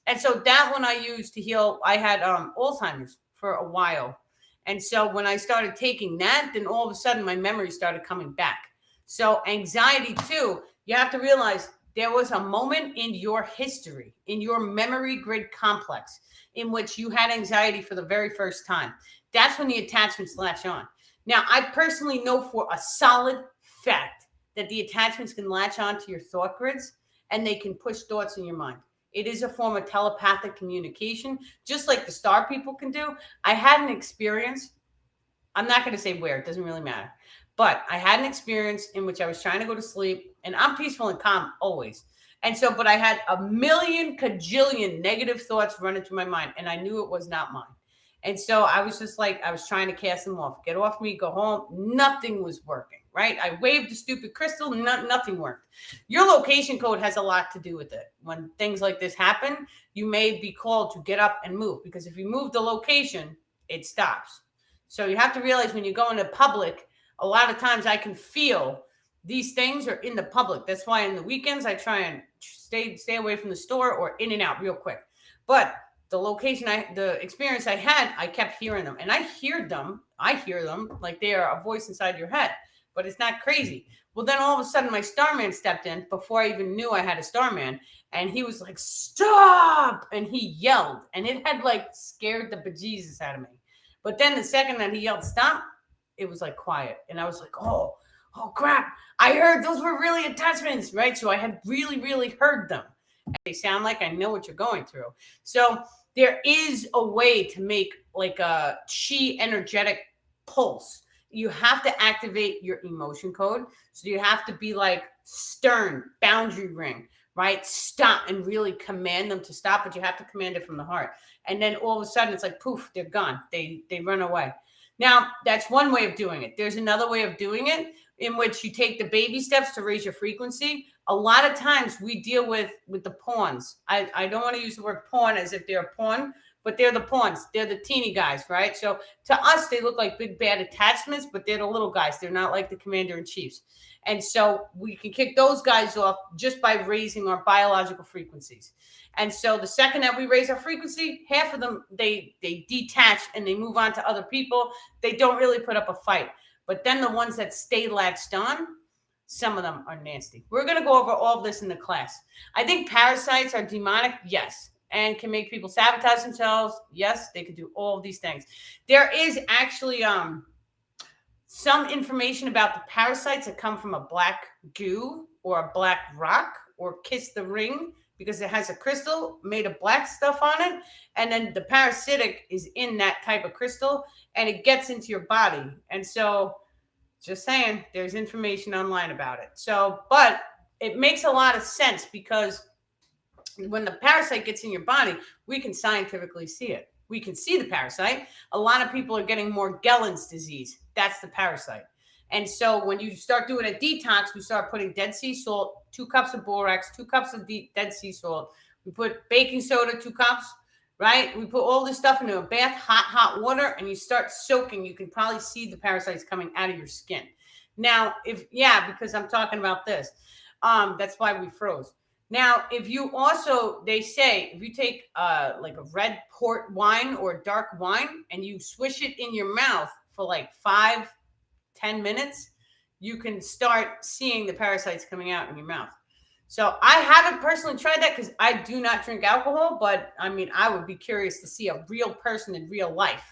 And so that one I use to heal. I had Alzheimer's for a while. And so when I started taking that, then all of a sudden my memory started coming back. So anxiety too, you have to realize there was a moment in your history, in your memory grid complex, in which you had anxiety for the very first time. That's when the attachments latch on. Now, I personally know for a solid fact that the attachments can latch on to your thought grids and they can push thoughts in your mind. It is a form of telepathic communication, just like the star people can do. I had an experience. I'm not going to say where, it doesn't really matter. But I had an experience in which I was trying to go to sleep, and I'm peaceful and calm always. And so, but I had a million cajillion negative thoughts running through my mind, and I knew it was not mine. And so I was just like, I was trying to cast them off. Get off me, go home. Nothing was working, right? I waved the stupid crystal, nothing worked. Your location code has a lot to do with it. When things like this happen, you may be called to get up and move, because if you move the location, it stops. So you have to realize when you go into public, a lot of times I can feel these things are in the public. That's why in the weekends I try and stay away from the store or in and out real quick. But the location, the experience I had, I kept hearing them, and I hear them like they are a voice inside your head, but it's not crazy. Well, then all of a sudden my Starman stepped in before I even knew I had a Starman, and he was like, "Stop!" And he yelled, and it had like scared the bejesus out of me. But then the second that he yelled, "Stop," it was like quiet. And I was like, oh crap. I heard those were really attachments, right? So I had really, really heard them. And they sound like I know what you're going through. So there is a way to make like a chi energetic pulse. You have to activate your emotion code. So you have to be like stern, boundary ring, right? Stop and really command them to stop, but you have to command it from the heart. And then all of a sudden it's like, poof, they're gone. They run away. Now, that's one way of doing it. There's another way of doing it in which you take the baby steps to raise your frequency. A lot of times we deal with the pawns. I don't want to use the word pawn as if they're a pawn, but they're the pawns. They're the teeny guys, right? So to us, they look like big bad attachments, but they're the little guys. They're not like the commander-in-chiefs. And so we can kick those guys off just by raising our biological frequencies. And so the second that we raise our frequency, half of them, they detach and they move on to other people. They don't really put up a fight. But then the ones that stay latched on, some of them are nasty. We're going to go over all of this in the class. I think parasites are demonic, yes, and can make people sabotage themselves. Yes, they could do all of these things. There is actually some information about the parasites that come from a black goo or a black rock or kiss the ring, because it has a crystal made of black stuff on it. And then the parasitic is in that type of crystal and it gets into your body. And so just saying, there's information online about it. So, but it makes a lot of sense, because when the parasite gets in your body, we can scientifically see it. We can see the parasite. A lot of people are getting Morgellons disease. That's the parasite. And so when you start doing a detox, we start putting Dead Sea salt, 2 cups of borax, 2 cups of Dead Sea salt. We put baking soda, 2 cups, right? We put all this stuff into a bath, hot water, and you start soaking. You can probably see the parasites coming out of your skin. Now, because I'm talking about this, that's why we froze. Now, if you also, they say, if you take like a red port wine or dark wine and you swish it in your mouth for like 5-10 minutes, you can start seeing the parasites coming out in your mouth. So I haven't personally tried that because I do not drink alcohol, but I mean, I would be curious to see a real person in real life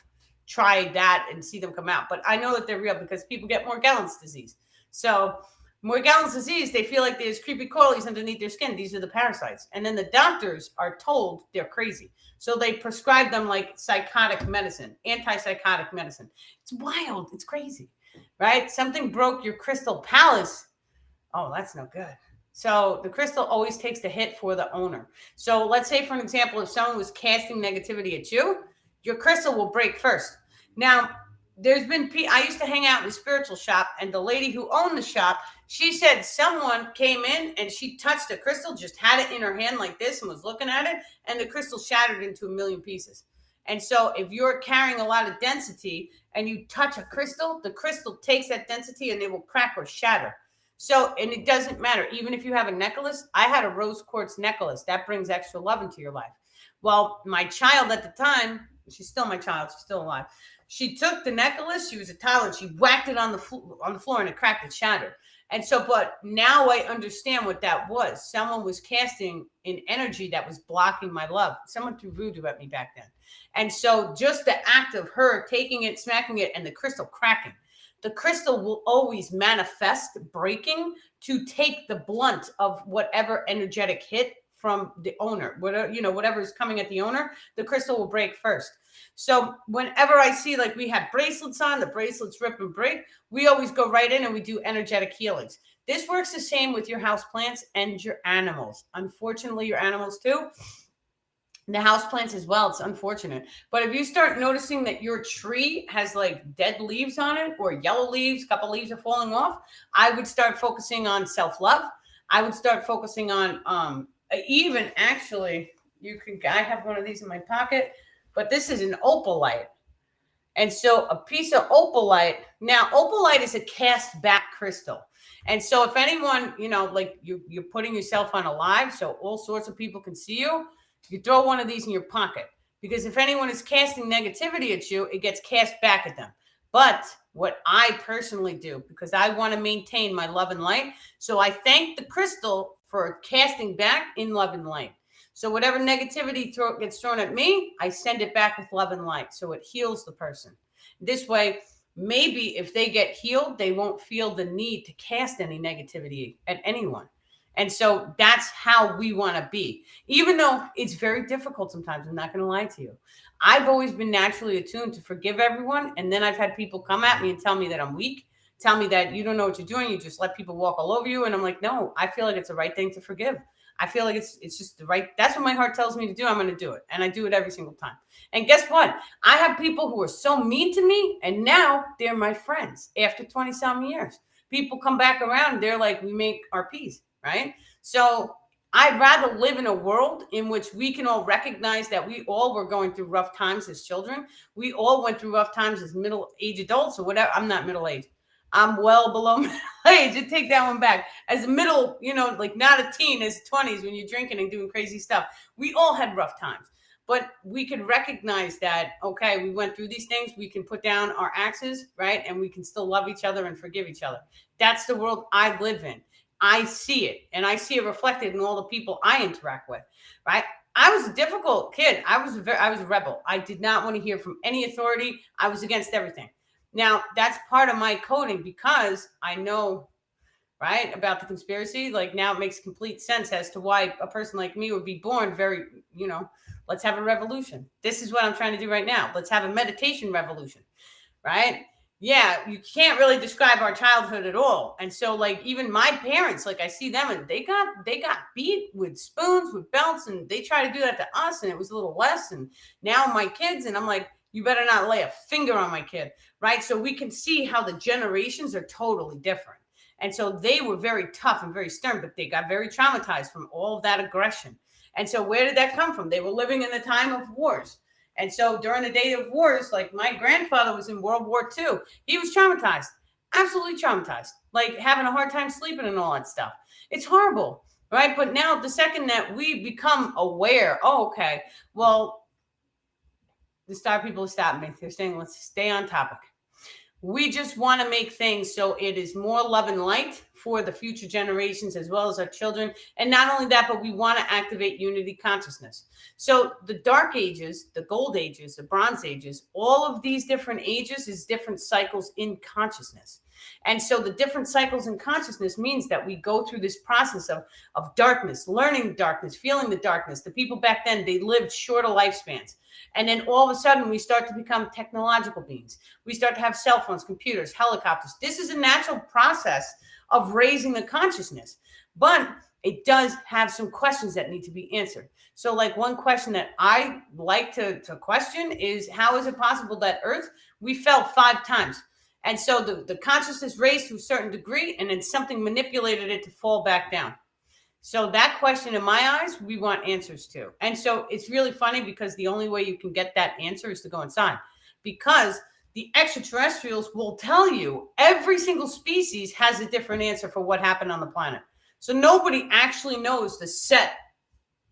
try that and see them come out. But I know that they're real because people get Morgellons disease. So Morgellons disease, they feel like there's creepy crawlies underneath their skin. These are the parasites. And then the doctors are told they're crazy. So they prescribe them like psychotic medicine, antipsychotic medicine. It's wild. It's crazy, right? Something broke your crystal palace. Oh, that's no good. So the crystal always takes the hit for the owner. So let's say, for an example, if someone was casting negativity at you, your crystal will break first. Now, there's been, I used to hang out in a spiritual shop, and the lady who owned the shop, she said someone came in and she touched a crystal, just had it in her hand like this and was looking at it, and the crystal shattered into a million pieces. And so if you're carrying a lot of density and you touch a crystal, the crystal takes that density and it will crack or shatter. So, and it doesn't matter. Even if you have a necklace, I had a rose quartz necklace that brings extra love into your life. Well, my child at the time, she's still my child, she's still alive. She took the necklace, she was a toddler, and she whacked it on the floor and it cracked and shattered. And so, but now I understand what that was. Someone was casting an energy that was blocking my love. Someone threw voodoo at me back then. And so just the act of her taking it, smacking it, and the crystal cracking, the crystal will always manifest breaking to take the blunt of whatever energetic hit from the owner. Whatever, whatever is coming at the owner, the crystal will break first. So whenever I see, like, we have bracelets on, the bracelets rip and break, we always go right in and we do energetic healings. This works the same with your house plants and your animals. Unfortunately, your animals too. The house plants as well. It's unfortunate. But if you start noticing that your tree has like dead leaves on it or yellow leaves, a couple leaves are falling off, I would start focusing on self-love. I would start focusing on even actually, I have one of these in my pocket, but this is an opalite. And so a piece of opalite, now opalite is a cast back crystal. And so if anyone, like you're putting yourself on a live so all sorts of people can see you, you throw one of these in your pocket, because if anyone is casting negativity at you, it gets cast back at them. But what I personally do, because I want to maintain my love and light, so I thank the crystal for casting back in love and light. So whatever negativity gets thrown at me, I send it back with love and light. So it heals the person. This way, maybe if they get healed, they won't feel the need to cast any negativity at anyone. And so that's how we want to be, even though it's very difficult sometimes. I'm not going to lie to you. I've always been naturally attuned to forgive everyone. And then I've had people come at me and tell me that I'm weak, tell me that you don't know what you're doing. You just let people walk all over you. And I'm like, no, I feel like it's the right thing to forgive. I feel like it's just the right, that's what my heart tells me to do. I'm going to do it. And I do it every single time. And guess what? I have people who are so mean to me, and now they're my friends after 20-some years. People come back around. They're like, we make our peace. Right? So I'd rather live in a world in which we can all recognize that we all were going through rough times as children. We all went through rough times as middle-aged adults or whatever. I'm not middle-aged. I'm well below middle age. You take that one back. As a middle, like not a teen, as 20s when you're drinking and doing crazy stuff. We all had rough times. But we can recognize that, okay, we went through these things. We can put down our axes, right? And we can still love each other and forgive each other. That's the world I live in. I see it, and I see it reflected in all the people I interact with, right? I was a difficult kid. I was a rebel. I did not want to hear from any authority. I was against everything. Now, that's part of my coding, because I know, right, about the conspiracy. Like, now it makes complete sense as to why a person like me would be born very, let's have a revolution. This is what I'm trying to do right now. Let's have a meditation revolution, right? Yeah, you can't really describe our childhood at all. And so, like, even my parents, like, I see them and they got beat with spoons, with belts, and they try to do that to us, and it was a little less. And now my kids, and I'm like, you better not lay a finger on my kid, right? So we can see how the generations are totally different. And so they were very tough and very stern, but they got very traumatized from all of that aggression. And so where did that come from? They were living in the time of wars. And so during the day of wars, like, my grandfather was in World War II. He was traumatized, absolutely traumatized, like having a hard time sleeping and all that stuff. It's horrible. right? But now the second that we become aware, oh, okay, well, the star people stop me. They're saying, let's stay on topic. We just want to make things so it is more love and light for the future generations as well as our children. And not only that, but we want to activate unity consciousness. So the dark ages, the gold ages, the bronze ages, all of these different ages is different cycles in consciousness. And so the different cycles in consciousness means that we go through this process of darkness, learning the darkness, feeling the darkness. The people back then, they lived shorter lifespans. And then all of a sudden, we start to become technological beings. We start to have cell phones, computers, helicopters. This is a natural process of raising the consciousness. But it does have some questions that need to be answered. So like one question that I like to question is, how is it possible that Earth, we fell 5 times? And so the consciousness raised to a certain degree, and then something manipulated it to fall back down. So that question, in my eyes, we want answers to. And so it's really funny because the only way you can get that answer is to go inside, because the extraterrestrials will tell you every single species has a different answer for what happened on the planet. So nobody actually knows the set,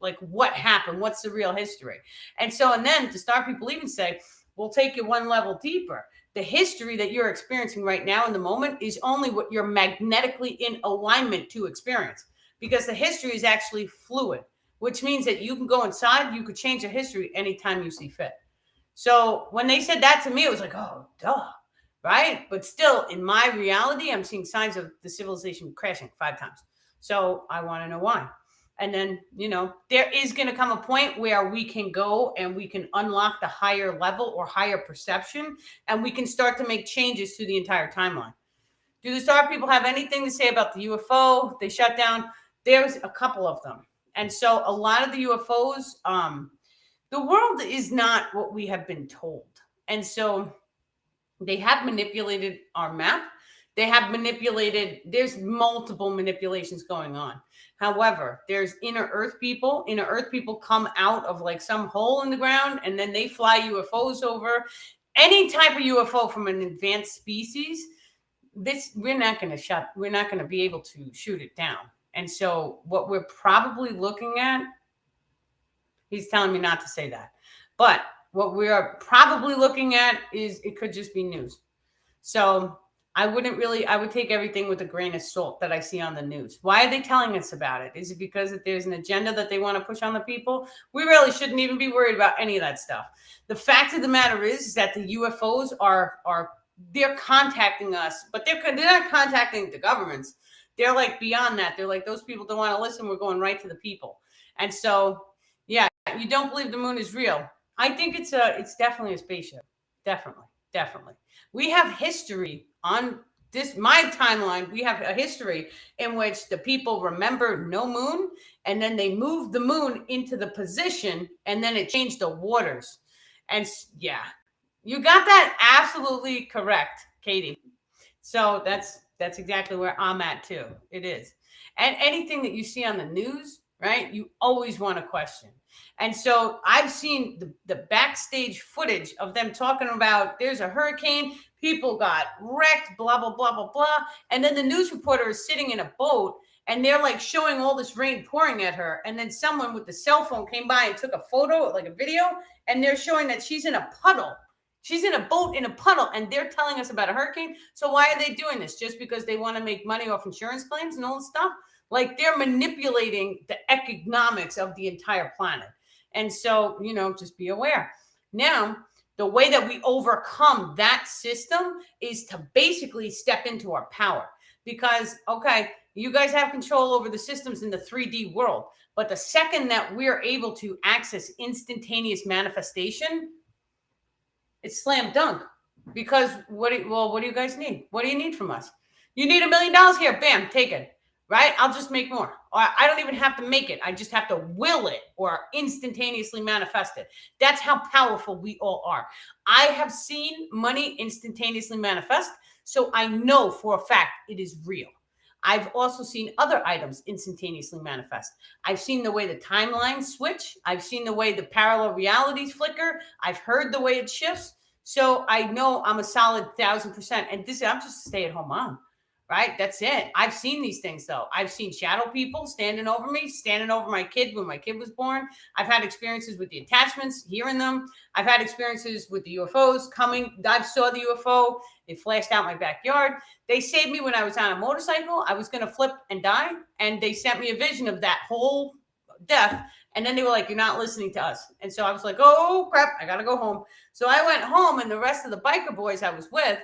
like what happened, what's the real history. And so, and then to start people even say, we'll take it one level deeper. The history that you're experiencing right now in the moment is only what you're magnetically in alignment to experience, because the history is actually fluid, which means that you can go inside, you could change the history anytime you see fit. So when they said that to me, it was like, oh, duh, right? But still, in my reality, I'm seeing signs of the civilization crashing 5 times. So I want to know why. And then, there is going to come a point where we can go and we can unlock the higher level or higher perception, and we can start to make changes to the entire timeline. Do the star people have anything to say about the UFO? They shut down. There's a couple of them. And so a lot of the UFOs, the world is not what we have been told. And so they have manipulated our map. They have manipulated, there's multiple manipulations going on. However, there's inner earth people. Inner earth people come out of like some hole in the ground, and then they fly UFOs over. Any type of UFO from an advanced species, we're not going to be able to shoot it down. And so what we're probably looking at, he's telling me not to say that, but what we are probably looking at is, it could just be news. So I would take everything with a grain of salt that I see on the news. Why are they telling us about it? Is it because that there's an agenda that they want to push on the people? We really shouldn't even be worried about any of that stuff. The fact of the matter is that the UFOs they're contacting us, but they're not contacting the governments. They're like beyond that. They're like, those people don't want to listen. We're going right to the people. And so, yeah, you don't believe the moon is real. I think it's definitely a spaceship. Definitely. We have history on my timeline. We have a history in which the people remember no moon, and then they moved the moon into the position, and then it changed the waters. And yeah, you got that absolutely correct, Katie. So that's exactly where I'm at too. It is. And anything that you see on the news, right, you always want to question. And so I've seen the backstage footage of them talking about there's a hurricane, people got wrecked, blah, blah, blah, blah, blah. And then the news reporter is sitting in a boat, and they're like showing all this rain pouring at her. And then someone with the cell phone came by and took a photo, like a video, and they're showing that she's in a puddle. She's in a boat in a puddle, and they're telling us about a hurricane. So why are they doing this? Just because they want to make money off insurance claims and all this stuff? Like, they're manipulating the economics of the entire planet. And so, just be aware. Now, the way that we overcome that system is to basically step into our power. Because, okay, you guys have control over the systems in the 3D world. But the second that we're able to access instantaneous manifestation, it's slam dunk. Because what do you guys need? What do you need from us? You need $1 million here. Bam, take it. Right? I'll just make more. Or I don't even have to make it. I just have to will it or instantaneously manifest it. That's how powerful we all are. I have seen money instantaneously manifest, so I know for a fact it is real. I've also seen other items instantaneously manifest. I've seen the way the timelines switch. I've seen the way the parallel realities flicker. I've heard the way it shifts. So I know I'm a solid 1,000%. And I'm just a stay-at-home mom. right? That's it. I've seen these things though. I've seen shadow people standing over me, standing over my kid when my kid was born. I've had experiences with the attachments, hearing them. I've had experiences with the UFOs coming. I saw the UFO. It flashed out my backyard. They saved me when I was on a motorcycle. I was going to flip and die. And they sent me a vision of that whole death. And then they were like, you're not listening to us. And so I was like, oh, crap, I got to go home. So I went home, and the rest of the biker boys I was with,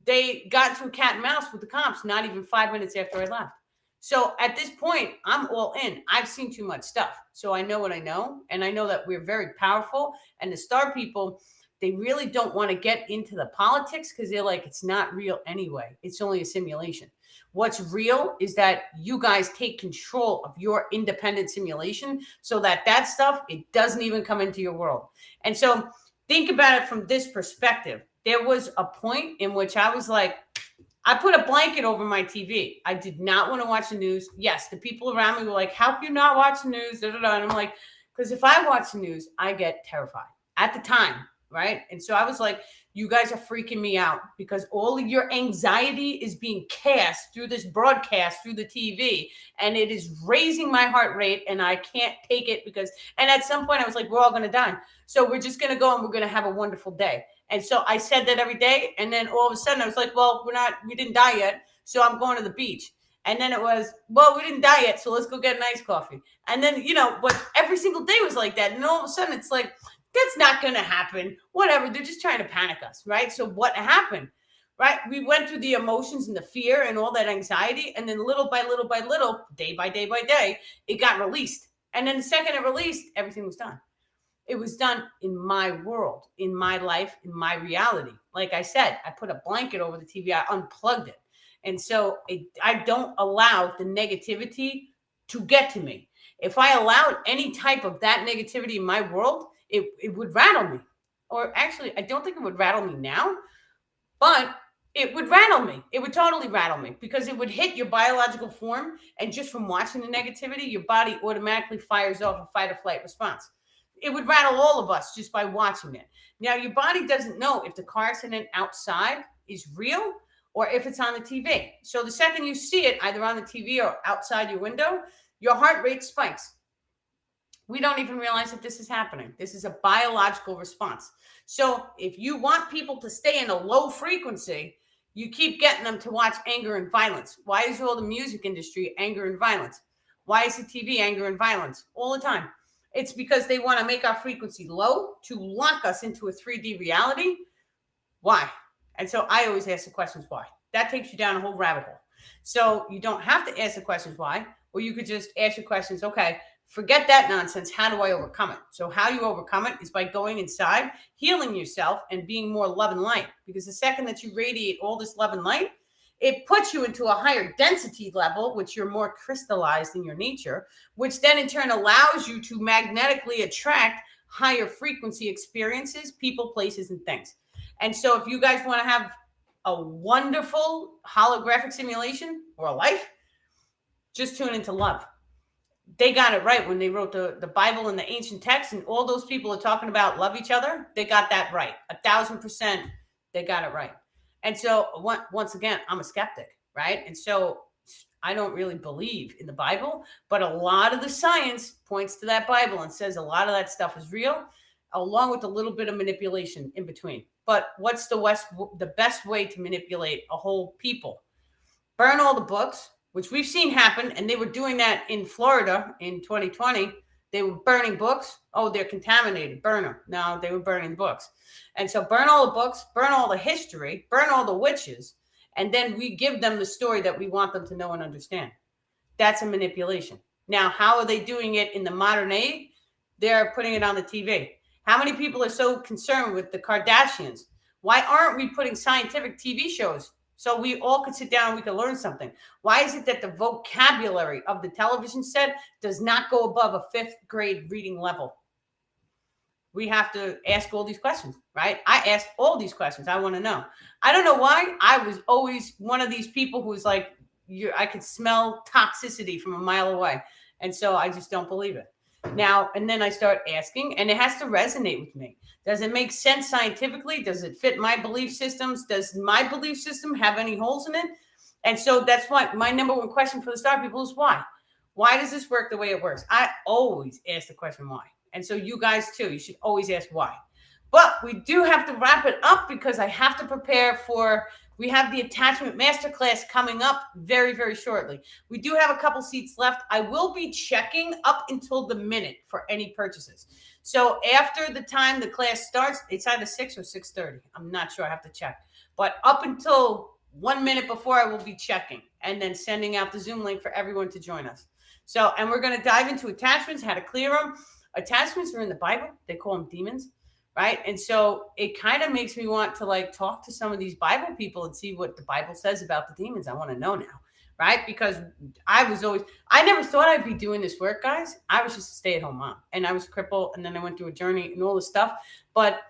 they got into a cat and mouse with the cops not even 5 minutes after I left. So at this point, I'm all in. I've seen too much stuff. So I know what I know. And I know that we're very powerful. And the star people, they really don't want to get into the politics because they're like, it's not real anyway. It's only a simulation. What's real is that you guys take control of your independent simulation so that that stuff, it doesn't even come into your world. And so think about it from this perspective. There was a point in which I was like, I put a blanket over my TV. I did not want to watch the news. Yes, the people around me were like, how can you not watch the news? Da, da, da. And I'm like, because if I watch the news, I get terrified at the time, right? And so I was like, you guys are freaking me out because all of your anxiety is being cast through this broadcast, through the TV, and it is raising my heart rate, and I can't take it because, and at some point I was like, we're all going to die. So we're just going to go and we're going to have a wonderful day. And so I said that every day. And then all of a sudden I was like, well, we didn't die yet. So I'm going to the beach. And then it was, well, we didn't die yet. So let's go get an iced coffee. And then, but every single day was like that. And all of a sudden it's like, that's not going to happen. Whatever. They're just trying to panic us. Right. So what happened? Right. We went through the emotions and the fear and all that anxiety. And then little by little by little, day by day by day, it got released. And then the second it released, everything was done. It was done in my world, in my life, in my reality. Like I said, I put a blanket over the TV. I unplugged it. And so I don't allow the negativity to get to me. If I allowed any type of that negativity in my world, it would rattle me. Or actually, I don't think it would rattle me now, but it would rattle me. It would totally rattle me because it would hit your biological form. And just from watching the negativity, your body automatically fires off a fight or flight response. It would rattle all of us just by watching it. Now, your body doesn't know if the car accident outside is real or if it's on the TV. So the second you see it, either on the TV or outside your window, your heart rate spikes. We don't even realize that this is happening. This is a biological response. So if you want people to stay in a low frequency, you keep getting them to watch anger and violence. Why is all the music industry anger and violence? Why is the TV anger and violence? All the time. It's because they want to make our frequency low to lock us into a 3D reality. Why? And so I always ask the questions why. That takes you down a whole rabbit hole. So you don't have to ask the questions why, or you could just ask your questions, okay, forget that nonsense. How do I overcome it? So how you overcome it is by going inside, healing yourself, and being more love and light. Because the second that you radiate all this love and light, it puts you into a higher density level, which you're more crystallized in your nature, which then in turn allows you to magnetically attract higher frequency experiences, people, places, and things. And so if you guys want to have a wonderful holographic simulation or a life, just tune into love. They got it right when they wrote the Bible and the ancient texts, and all those people are talking about love each other. They got that right. 1,000%, they got it right. And so once again, I'm a skeptic, right? And so I don't really believe in the Bible, but a lot of the science points to that Bible and says a lot of that stuff is real, along with a little bit of manipulation in between. But what's the best way to manipulate a whole people? Burn all the books, which we've seen happen, and they were doing that in Florida in 2020. They were burning books. Oh, they're contaminated. Burn them. No, they were burning books. And so burn all the books, burn all the history, burn all the witches, and then we give them the story that we want them to know and understand. That's a manipulation. Now, how are they doing it in the modern age? They're putting it on the TV. How many people are so concerned with the Kardashians? Why aren't we putting scientific TV shows so we all could sit down and we could learn something? Why is it that the vocabulary of the television set does not go above a 5th grade reading level? We have to ask all these questions, right? I asked all these questions. I want to know. I don't know why. I was always one of these people who was like, I could smell toxicity from a mile away. And so I just don't believe it. Now, and then I start asking, and it has to resonate with me. Does it make sense scientifically? Does it fit my belief systems? Does my belief system have any holes in it? And so that's why my number one question for the star people is why? Why does this work the way it works? I always ask the question why. And so you guys too, you should always ask why. But we do have to wrap it up because I have to prepare for, we have the attachment masterclass coming up very, very shortly. We do have a couple seats left. I will be checking up until the minute for any purchases. So after the time the class starts, it's either 6 or 6:30. I'm not sure. I have to check. But up until 1 minute before, I will be checking and then sending out the Zoom link for everyone to join us. So, and we're going to dive into attachments, how to clear them. Attachments are in the Bible. They call them demons, right? And so it kind of makes me want to like talk to some of these Bible people and see what the Bible says about the demons. I want to know now, right? Because I never thought I'd be doing this work, guys. I was just a stay-at-home mom and I was crippled and then I went through a journey and all this stuff. But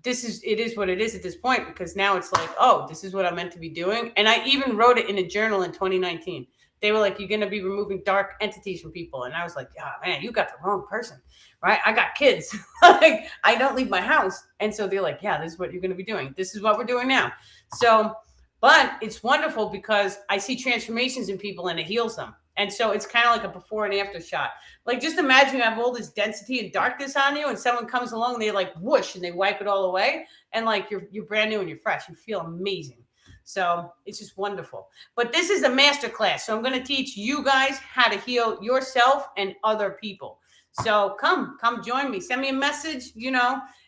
it is what it is at this point, because now it's like, oh, this is what I'm meant to be doing. And I even wrote it in a journal in 2019. They were like, you're going to be removing dark entities from people. And I was like, oh, man, you got the wrong person, right? I got kids. Like, I don't leave my house. And so they're like, yeah, this is what you're going to be doing. This is what we're doing now. So, but it's wonderful because I see transformations in people and it heals them. And so it's kind of like a before and after shot. Like, just imagine you have all this density and darkness on you and someone comes along and they like whoosh and they wipe it all away. And like, you're brand new and you're fresh. You feel amazing. So it's just wonderful. But this is a master class. So I'm going to teach you guys how to heal yourself and other people. So come join me. Send me a message,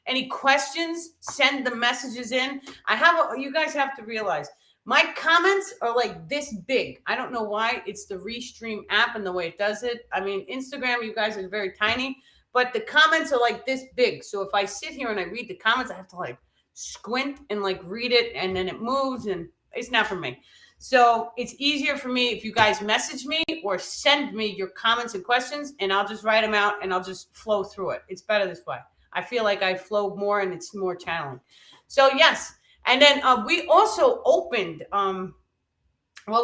any questions, send the messages in. You guys have to realize my comments are like this big. I don't know why. It's the Restream app and the way it does it. I mean, Instagram, you guys are very tiny, but the comments are like this big. So if I sit here and I read the comments, I have to like squint and like read it, and then it moves, and it's not for me. So it's easier for me if you guys message me or send me your comments and questions, and I'll just write them out and I'll just flow through it. It's better this way. I feel like I flow more and it's more channeling. So yes. And then we also opened,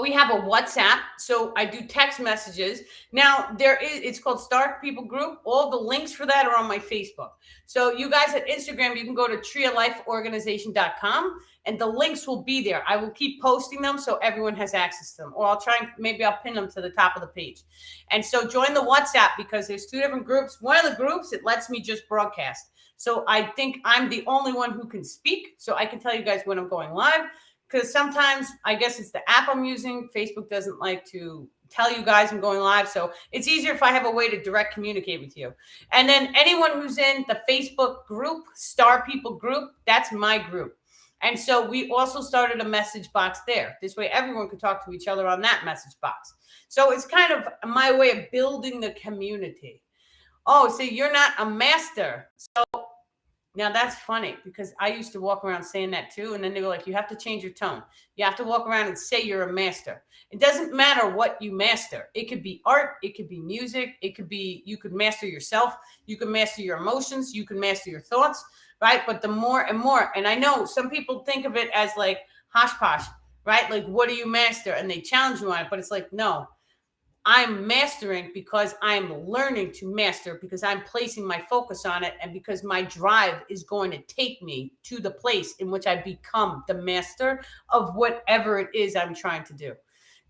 we have a WhatsApp. So I do text messages. Now it's called Star People Group. All the links for that are on my Facebook. So you guys at Instagram, you can go to treeoflifeorganization.com and the links will be there. I will keep posting them so everyone has access to them, or I'll pin them to the top of the page. And so join the WhatsApp because there's 2 different groups. One of the groups, it lets me just broadcast. So I think I'm the only one who can speak. So I can tell you guys when I'm going live, because sometimes I guess it's the app I'm using. Facebook doesn't like to tell you guys I'm going live. So it's easier if I have a way to direct communicate with you. And then anyone who's in the Facebook group, Star People Group, that's my group. And so we also started a message box there. This way everyone could talk to each other on that message box. So it's kind of my way of building the community. Oh, so you're not a master. So now that's funny because I used to walk around saying that too. And then they were like, you have to change your tone. You have to walk around and say you're a master. It doesn't matter what you master. It could be art. It could be music. It could be, you could master yourself. You can master your emotions. You can master your thoughts, right? But the more and more, and I know some people think of it as like hosh posh, right? Like, what do you master? And they challenge you on it, but it's like, no. I'm mastering because I'm learning to master, because I'm placing my focus on it, and because my drive is going to take me to the place in which I become the master of whatever it is I'm trying to do.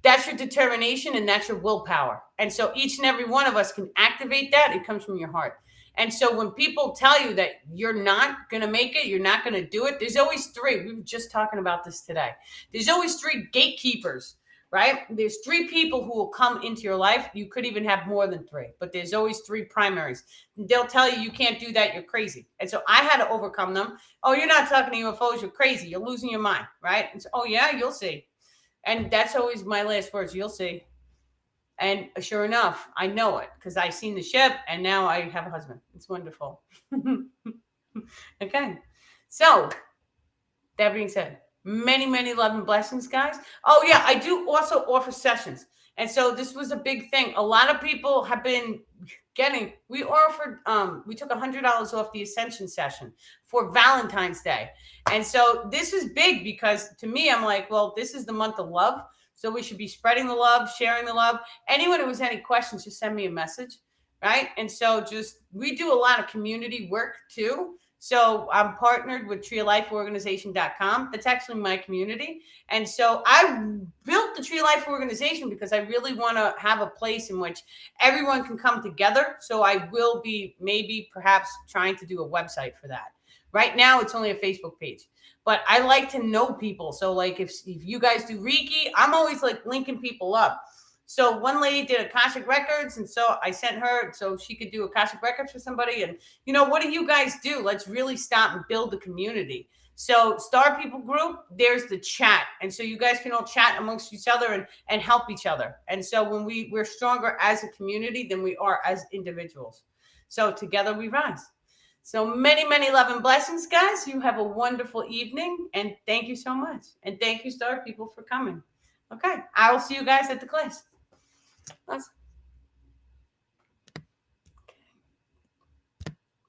That's your determination and that's your willpower. And so each and every one of us can activate that. It comes from your heart. And so when people tell you that you're not going to make it, you're not going to do it, there's always 3. We were just talking about this today. There's always 3 gatekeepers. Right? There's 3 people who will come into your life. You could even have more than 3, but there's always 3 primaries. They'll tell you can't do that. You're crazy. And so I had to overcome them. Oh, you're not talking to UFOs. You're crazy. You're losing your mind. Right? And so, oh yeah, you'll see. And that's always my last words. You'll see. And sure enough, I know it because I've seen the ship and now I have a husband. It's wonderful. Okay. So that being said, many, many love and blessings, guys. Oh, yeah, I do also offer sessions. And so this was a big thing. A lot of people have been we took $100 off the Ascension session for Valentine's Day. And so this is big because to me, I'm like, well, this is the month of love. So we should be spreading the love, sharing the love. Anyone who has any questions, just send me a message, right? And so we do a lot of community work too. So I'm partnered with treelifeorganization.com. That's actually my community. And so I built the Tree Life Organization because I really want to have a place in which everyone can come together. So I will be maybe perhaps trying to do a website for that. Right now, it's only a Facebook page. But I like to know people. So like if you guys do Reiki, I'm always like linking people up. So one lady did Akashic Records, and so I sent her so she could do Akashic Records for somebody. And what do you guys do? Let's really stop and build the community. So Star People Group, there's the chat. And so you guys can all chat amongst each other and help each other. And so when we're stronger as a community than we are as individuals. So together we rise. So many, many love and blessings, guys. You have a wonderful evening. And thank you so much. And thank you, Star People, for coming. Okay. I will see you guys at the class. Awesome.